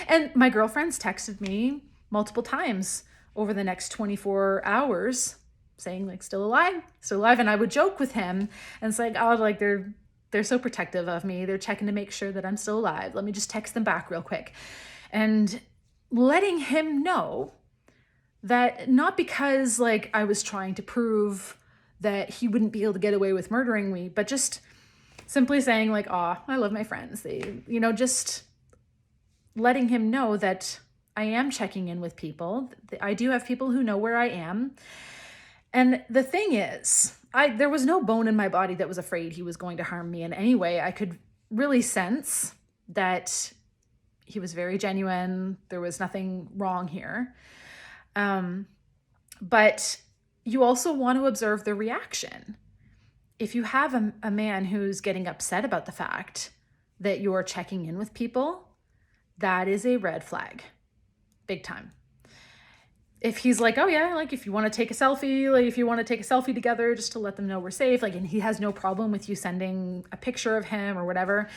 And my girlfriends texted me multiple times over the next 24 hours saying like, still alive, still alive. And I would joke with him and it's like, oh, like they're so protective of me. They're checking to make sure that I'm still alive. Let me just text them back real quick. And letting him know that not because like I was trying to prove that he wouldn't be able to get away with murdering me, but just simply saying like, oh, I love my friends. They, just letting him know that I am checking in with people. I do have people who know where I am. And the thing is, there was no bone in my body that was afraid he was going to harm me in any way. I could really sense that he was very genuine. There was nothing wrong here. But you also want to observe the reaction. If you have a man who's getting upset about the fact that you're checking in with people, that is a red flag, big time. If he's like, oh yeah, like if you want to take a selfie, like if you want to take a selfie together just to let them know we're safe, like, and he has no problem with you sending a picture of him or whatever,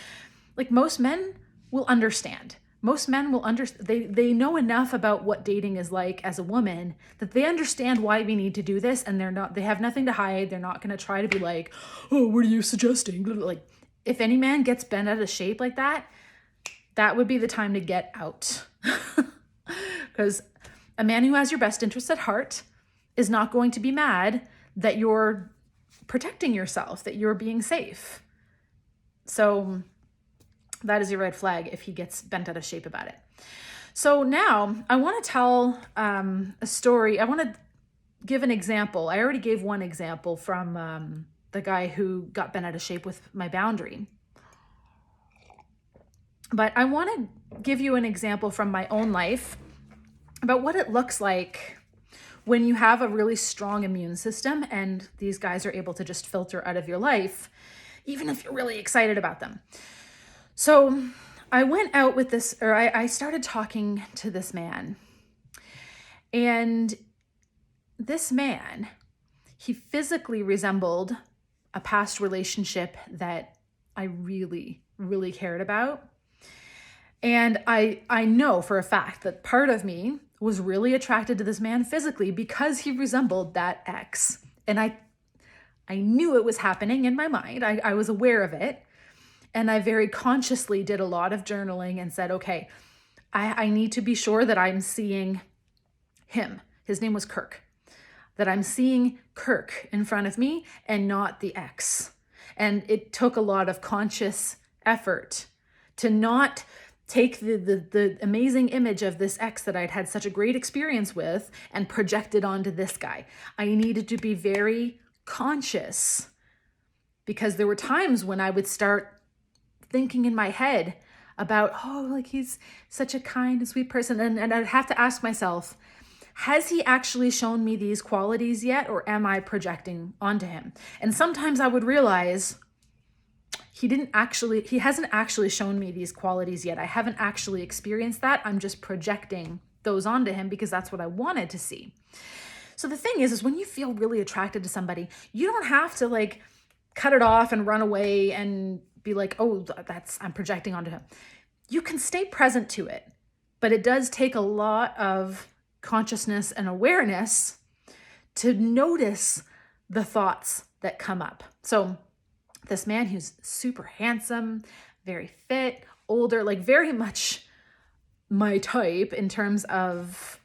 like most men will understand. Most men will they know enough about what dating is like as a woman that they understand why we need to do this, and they have nothing to hide. They're not going to try to be like, oh, what are you suggesting? Like, if any man gets bent out of shape like that, that would be the time to get out. Because a man who has your best interests at heart is not going to be mad that you're protecting yourself, that you're being safe. So that is a red flag if he gets bent out of shape about it. So now I want to tell a story. I want to give an example. I already gave one example from the guy who got bent out of shape with my boundary. But I want to give you an example from my own life about what it looks like when you have a really strong immune system and these guys are able to just filter out of your life, even if you're really excited about them. So I went out with this, or I started talking to this man. And this man, he physically resembled a past relationship that I really, really cared about. And I know for a fact that part of me was really attracted to this man physically because he resembled that ex. And I knew it was happening in my mind. I was aware of it. And I very consciously did a lot of journaling and said, okay, I need to be sure that I'm seeing him. His name was Kirk. That I'm seeing Kirk in front of me and not the ex. And it took a lot of conscious effort to not take the amazing image of this ex that I'd had such a great experience with and project it onto this guy. I needed to be very conscious because there were times when I would start thinking in my head about, oh, like he's such a kind and sweet person. And I'd have to ask myself, has he actually shown me these qualities yet? Or am I projecting onto him? And sometimes I would realize he hasn't actually shown me these qualities yet. I haven't actually experienced that. I'm just projecting those onto him because that's what I wanted to see. So the thing is when you feel really attracted to somebody, you don't have to like cut it off and run away and be like, oh, I'm projecting onto him. You can stay present to it, but it does take a lot of consciousness and awareness to notice the thoughts that come up. So this man who's super handsome, very fit, older, like very much my type in terms of,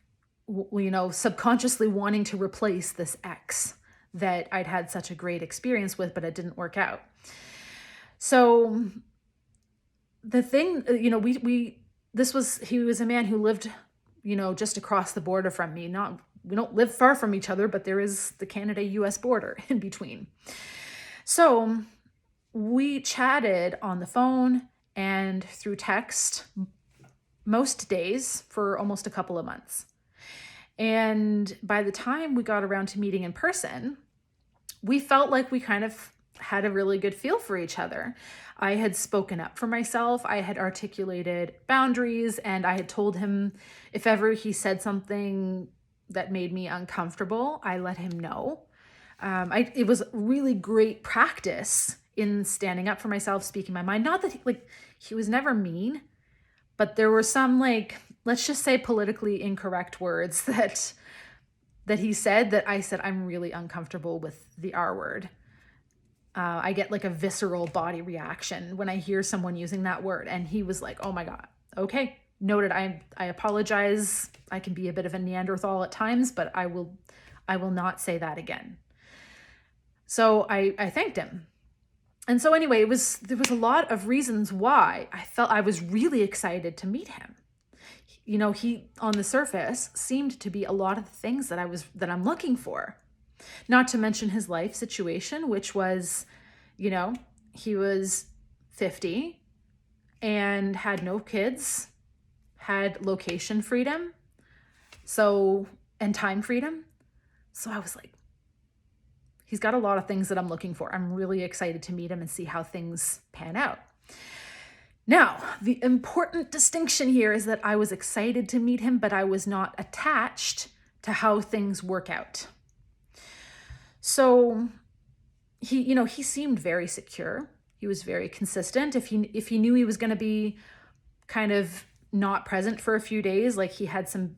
subconsciously wanting to replace this ex that I'd had such a great experience with, but it didn't work out. So the thing, he was a man who lived, just across the border from me. We don't live far from each other, but there is the Canada-US border in between. So we chatted on the phone and through text most days for almost a couple of months. And by the time we got around to meeting in person, we felt like we kind of had a really good feel for each other. I had spoken up for myself. I had articulated boundaries, and I had told him if ever he said something that made me uncomfortable, I let him know. It was really great practice in standing up for myself, speaking my mind. Not that he was never mean, but there were some, let's just say, politically incorrect words that he said that I said, I'm really uncomfortable with the R word. I get a visceral body reaction when I hear someone using that word. And he was like, oh my God, okay, noted. I apologize. I can be a bit of a Neanderthal at times, but I will not say that again. So I thanked him. And so anyway, there was a lot of reasons why I felt I was really excited to meet him. He on the surface seemed to be a lot of the things that I'm looking for. Not to mention his life situation, which was, he was 50 and had no kids, had location freedom, and time freedom. So I was like, he's got a lot of things that I'm looking for. I'm really excited to meet him and see how things pan out. Now, the important distinction here is that I was excited to meet him, but I was not attached to how things work out. So he seemed very secure. He was very consistent. If he knew he was going to be kind of not present for a few days, he had some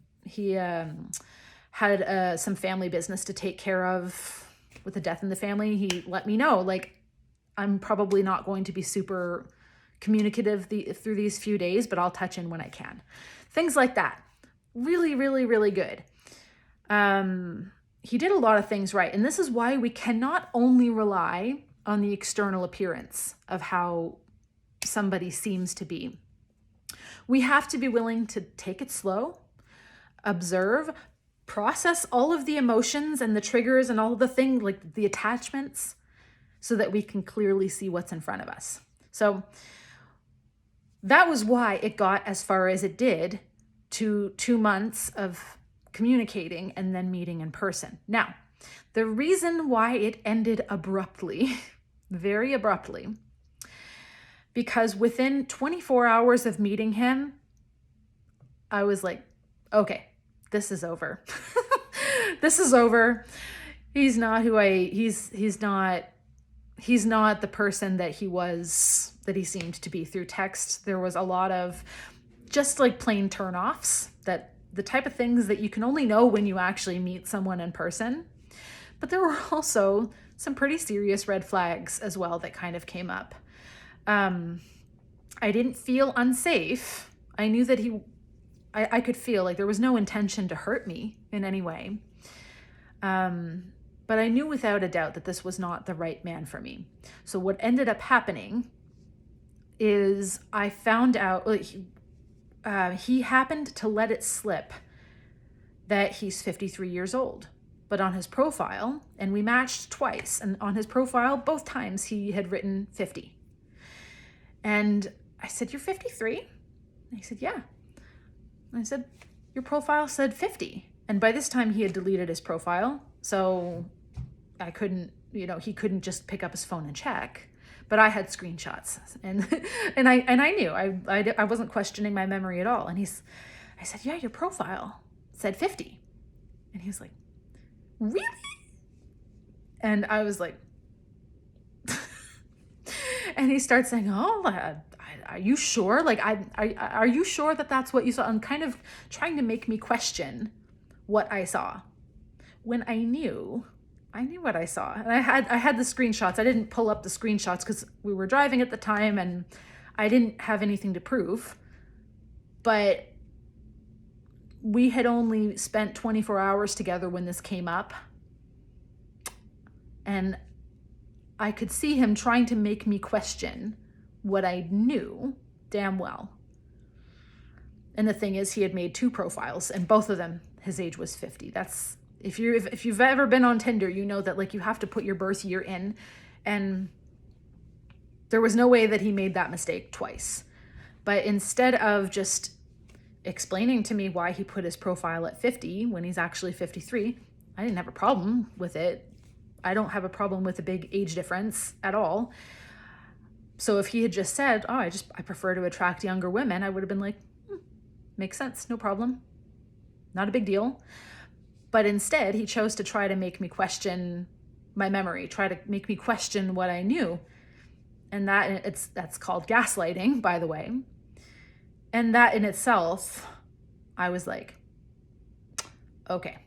family business to take care of with a death in the family, he let me know, I'm probably not going to be super communicative through these few days, but I'll touch in when I can. Things like that. Really, really, really good. He did a lot of things right. And this is why we cannot only rely on the external appearance of how somebody seems to be. We have to be willing to take it slow, observe, process all of the emotions and the triggers and all of the things, the attachments, so that we can clearly see what's in front of us. So that was why it got as far as it did to 2 months of communicating and then meeting in person. Now, the reason why it ended abruptly, very abruptly, because within 24 hours of meeting him, I was like, okay, this is over. This is over. He's not the person that he seemed to be through text. There was a lot of just plain turnoffs, that the type of things that you can only know when you actually meet someone in person. But there were also some pretty serious red flags as well that kind of came up. I didn't feel unsafe. I knew that I could feel there was no intention to hurt me in any way. But I knew without a doubt that this was not the right man for me. So what ended up happening is I found out he happened to let it slip that he's 53 years old. But on his profile, and we matched twice, and on his profile, both times he had written 50. And I said, "You're 53?" And he said, "Yeah." And I said, "Your profile said 50. And by this time he had deleted his profile. So I couldn't, he couldn't just pick up his phone and check, but I had screenshots and I knew I wasn't questioning my memory at all. And I said, "Yeah, your profile said 50. And he was like, "Really?" And I was like, and he starts saying, "Oh, are you sure? Are you sure that that's what you saw?" And kind of trying to make me question what I saw, when I knew what I saw. And I had the screenshots. I didn't pull up the screenshots because we were driving at the time and I didn't have anything to prove. But we had only spent 24 hours together when this came up. And I could see him trying to make me question what I knew damn well. And the thing is, he had made 2 profiles, and both of them, his age was 50. That's, if you've ever been on Tinder, you know that you have to put your birth year in, and there was no way that he made that mistake twice. But instead of just explaining to me why he put his profile at 50 when he's actually 53, I didn't have a problem with it. I don't have a problem with a big age difference at all. So if he had just said, oh, I prefer to attract younger women, I would have been like, makes sense, no problem. Not a big deal. But instead, he chose to try to make me question my memory, try to make me question what I knew. And that's called gaslighting, by the way. And that in itself, I was like, okay,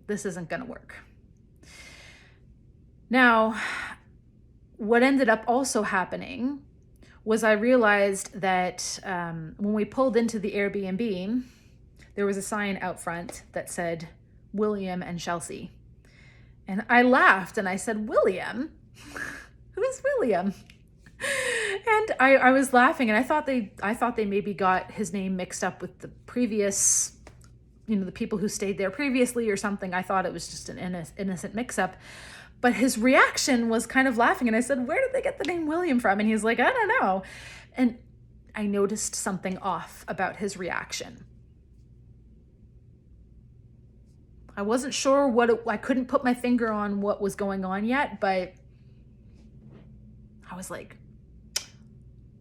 this isn't gonna work. Now, what ended up also happening was I realized that when we pulled into the Airbnb, there was a sign out front that said William and Chelsea. And I laughed and I said, William? Who's William? And I was laughing, and I thought they maybe got his name mixed up with the previous, the people who stayed there previously or something. I thought it was just an innocent mix-up. But his reaction was kind of laughing, and I said, where did they get the name William from? And he's like, I don't know. And I noticed something off about his reaction. I wasn't sure I couldn't put my finger on what was going on yet, but I was like,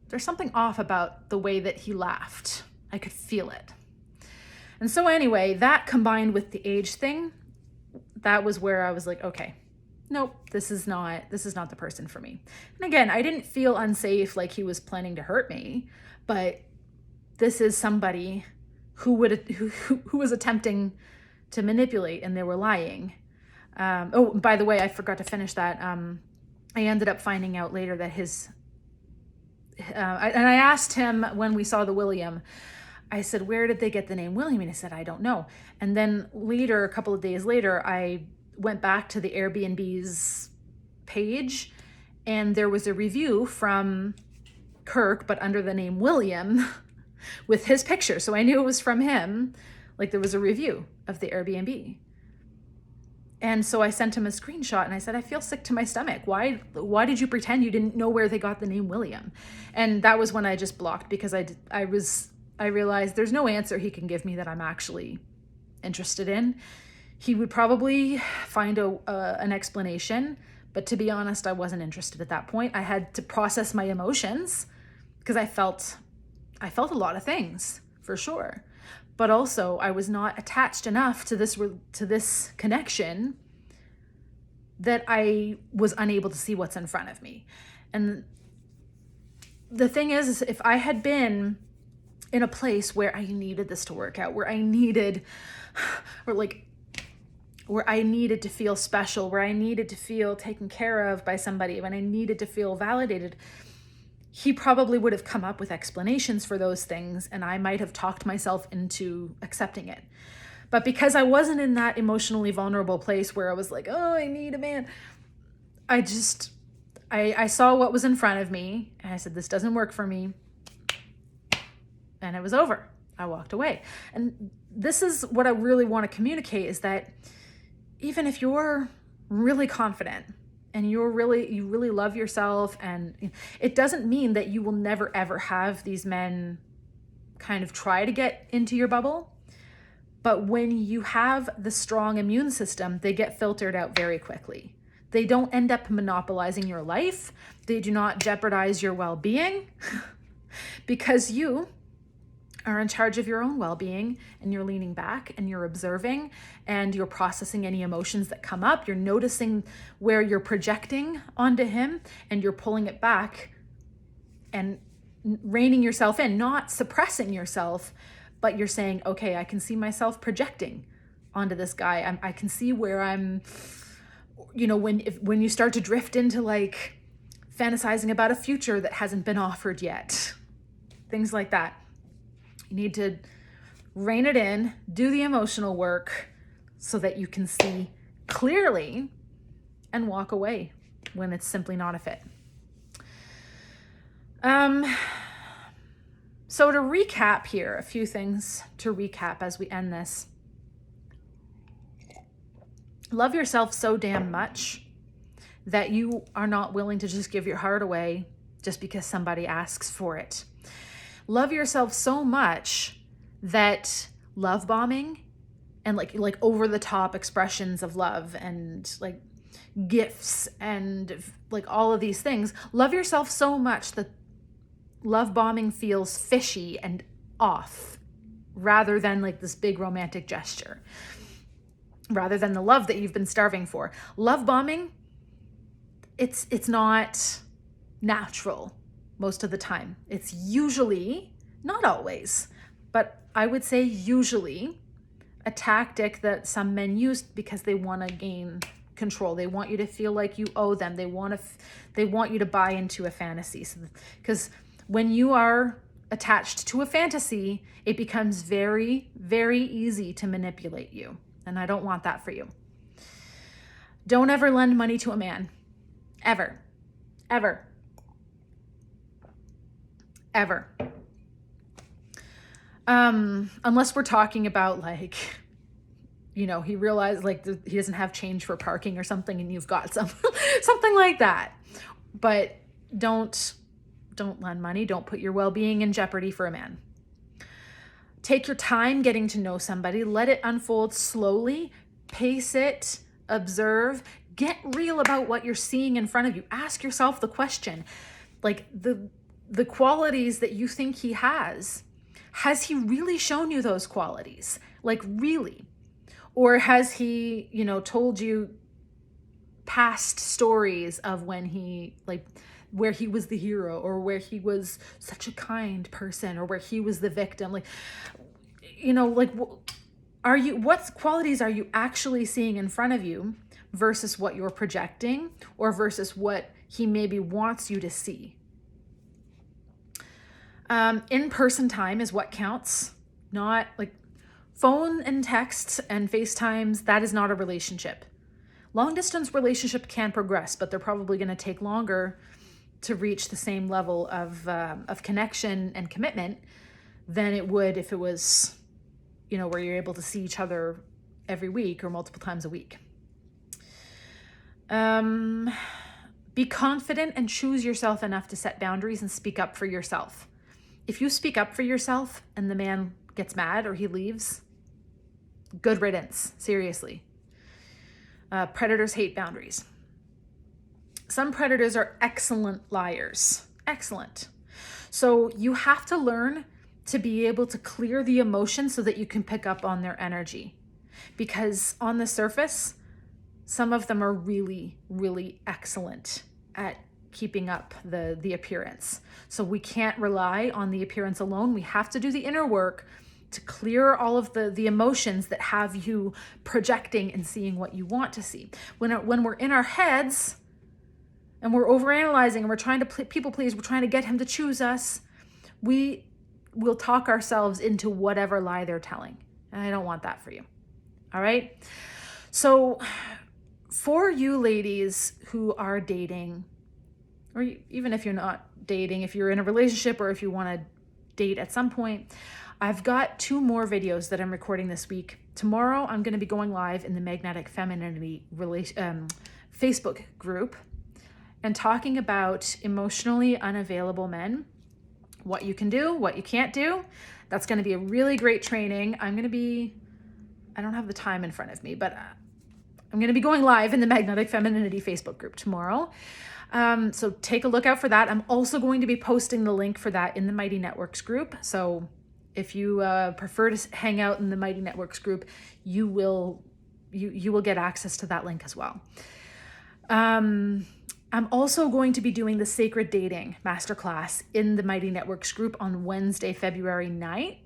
there's something off about the way that he laughed. I could feel it. And so anyway, that combined with the age thing, that was where I was like, okay, nope, this is not the person for me. And again, I didn't feel unsafe like he was planning to hurt me, but this is somebody who was attempting to manipulate, and they were lying. Oh, by the way, I forgot to finish that. I ended up finding out later that and I asked him when we saw the William, I said, where did they get the name William? And he said, I don't know. And then later, a couple of days later, I went back to the Airbnb's page, and there was a review from Kirk, but under the name William with his picture. So I knew it was from him. Like, there was a review of the Airbnb. And so I sent him a screenshot and I said, I feel sick to my stomach. Why did you pretend you didn't know where they got the name William? And that was when I just blocked, because I realized there's no answer he can give me that I'm actually interested in. He would probably find an explanation, but to be honest, I wasn't interested at that point. I had to process my emotions, because I felt a lot of things, for sure. But also, I was not attached enough to this connection that I was unable to see what's in front of me. And the thing is if I had been in a place where I needed this to work out, where I needed to feel special, where I needed to feel taken care of by somebody, when I needed to feel validated, he probably would have come up with explanations for those things, and I might have talked myself into accepting it. But because I wasn't in that emotionally vulnerable place where I was like, oh, I need a man, I saw what was in front of me, and I said, this doesn't work for me. And it was over. I walked away. And this is what I really want to communicate, is that even if you're really confident and you really love yourself, and it doesn't mean that you will never ever have these men kind of try to get into your bubble. But when you have the strong immune system, they get filtered out very quickly. They don't end up monopolizing your life. They do not jeopardize your well-being because you are in charge of your own well-being, and you're leaning back and you're observing and you're processing any emotions that come up. You're noticing where you're projecting onto him, and you're pulling it back and reining yourself in, not suppressing yourself, but you're saying, okay, I can see myself projecting onto this guy. I can see where I'm, when you start to drift into like fantasizing about a future that hasn't been offered yet, things like that. You need to rein it in, do the emotional work so that you can see clearly and walk away when it's simply not a fit. So to recap here, a few things to recap as we end this. Love yourself so damn much that you are not willing to just give your heart away just because somebody asks for it. Love yourself so much that love bombing and like over the top expressions of love and like gifts and like all of these things. Love yourself so much that love bombing feels fishy and off, rather than like this big romantic gesture, rather than the love that you've been starving for. Love bombing, it's not natural most of the time. It's usually, not always, but I would say usually, a tactic that some men use because they want to gain control. They want you to feel like you owe them. They want you to buy into a fantasy. Because when you are attached to a fantasy, it becomes very, very easy to manipulate you. And I don't want that for you. Don't ever lend money to a man. Ever. Ever. Ever. Unless we're talking about like, you know, he realized like he doesn't have change for parking or something and you've got some, something like that. But don't lend money. Don't put your well-being in jeopardy for a man. Take your time getting to know somebody. Let it unfold slowly. Pace it. Observe. Get real about what you're seeing in front of you. Ask yourself the question, like the qualities that you think he has he really shown you those qualities? Like really? Or has he, you know, told you past stories of when he, like, where he was the hero, or where he was such a kind person, or where he was the victim? Like, you know, like, what qualities are you actually seeing in front of you versus what you're projecting, or versus what he maybe wants you to see? In-person time is what counts, not like phone and texts and FaceTimes. That is not a relationship. Long distance relationship can progress, but they're probably going to take longer to reach the same level of connection and commitment than it would if it was, you know, where you're able to see each other every week or multiple times a week. Be confident and choose yourself enough to set boundaries and speak up for yourself. If you speak up for yourself and the man gets mad or he leaves, good riddance, seriously. Predators hate boundaries. Some predators are excellent liars. Excellent. So you have to learn to be able to clear the emotion so that you can pick up on their energy. Because on the surface, some of them are really, really excellent at keeping up the appearance. So we can't rely on the appearance alone. We have to do the inner work to clear all of the emotions that have you projecting and seeing what you want to see. When we're in our heads and we're overanalyzing and we're trying to people please, we're trying to get him to choose us, we will talk ourselves into whatever lie they're telling. And I don't want that for you. All right? So for you ladies who are dating, or even if you're not dating, if you're in a relationship, or if you want to date at some point, I've got 2 more videos that I'm recording this week. Tomorrow, I'm going to be going live in the Magnetic Femininity Facebook group and talking about emotionally unavailable men, what you can do, what you can't do. That's going to be a really great training. I don't have the time in front of me, but I'm going to be going live in the Magnetic Femininity Facebook group tomorrow. So take a look out for that. I'm also going to be posting the link for that in the Mighty Networks group. So if you prefer to hang out in the Mighty Networks group, you will get access to that link as well. I'm also going to be doing the Sacred Dating Masterclass in the Mighty Networks group on Wednesday, February 9th.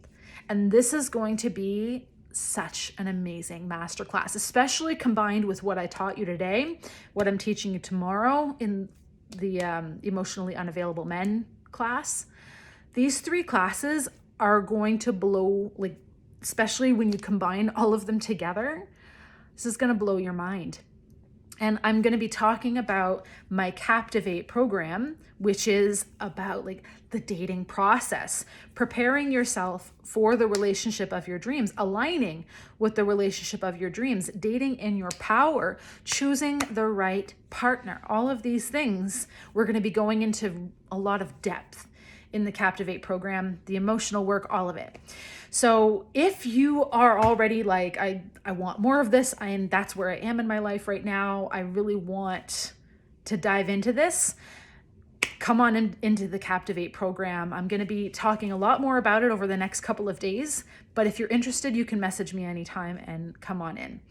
And this is going to be such an amazing masterclass, especially combined with what I taught you today, what I'm teaching you tomorrow in the Emotionally Unavailable Men class. These 3 classes are going to blow, like, especially when you combine all of them together, this is going to blow your mind. And I'm going to be talking about my 𝚆𝚅𝚘𝚝 program, which is about like the dating process, preparing yourself for the relationship of your dreams, aligning with the relationship of your dreams, dating in your power, choosing the right partner. All of these things, we're going to be going into a lot of depth in the Captivate program, the emotional work, all of it. So if you are already like, I want more of this, and that's where I am in my life right now, I really want to dive into this, come on into the Captivate program. I'm going to be talking a lot more about it over the next couple of days, but if you're interested, you can message me anytime and come on in.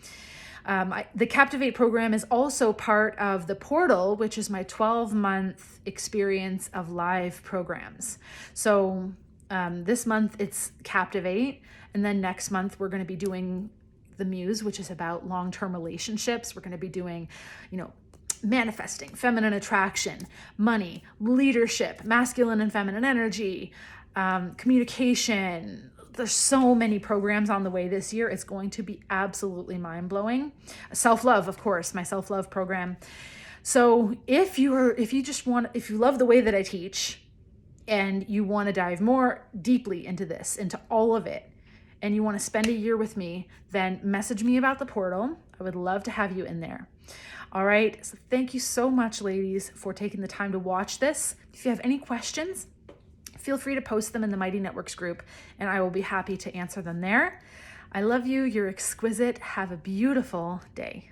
The Captivate program is also part of the portal, which is my 12-month experience of live programs. So this month it's Captivate, and then next month we're going to be doing the Muse, which is about long-term relationships. We're going to be doing, manifesting, feminine attraction, money, leadership, masculine and feminine energy, communication. There's so many programs on the way this year. It's going to be absolutely mind-blowing. Self-love, of course, my self-love program. So if you love the way that I teach and you want to dive more deeply into this, into all of it, and you want to spend a year with me, then message me about the portal. I would love to have you in there. All right. So thank you so much, ladies, for taking the time to watch this. If you have any questions, feel free to post them in the Mighty Networks group, and I will be happy to answer them there. I love you. You're exquisite. Have a beautiful day.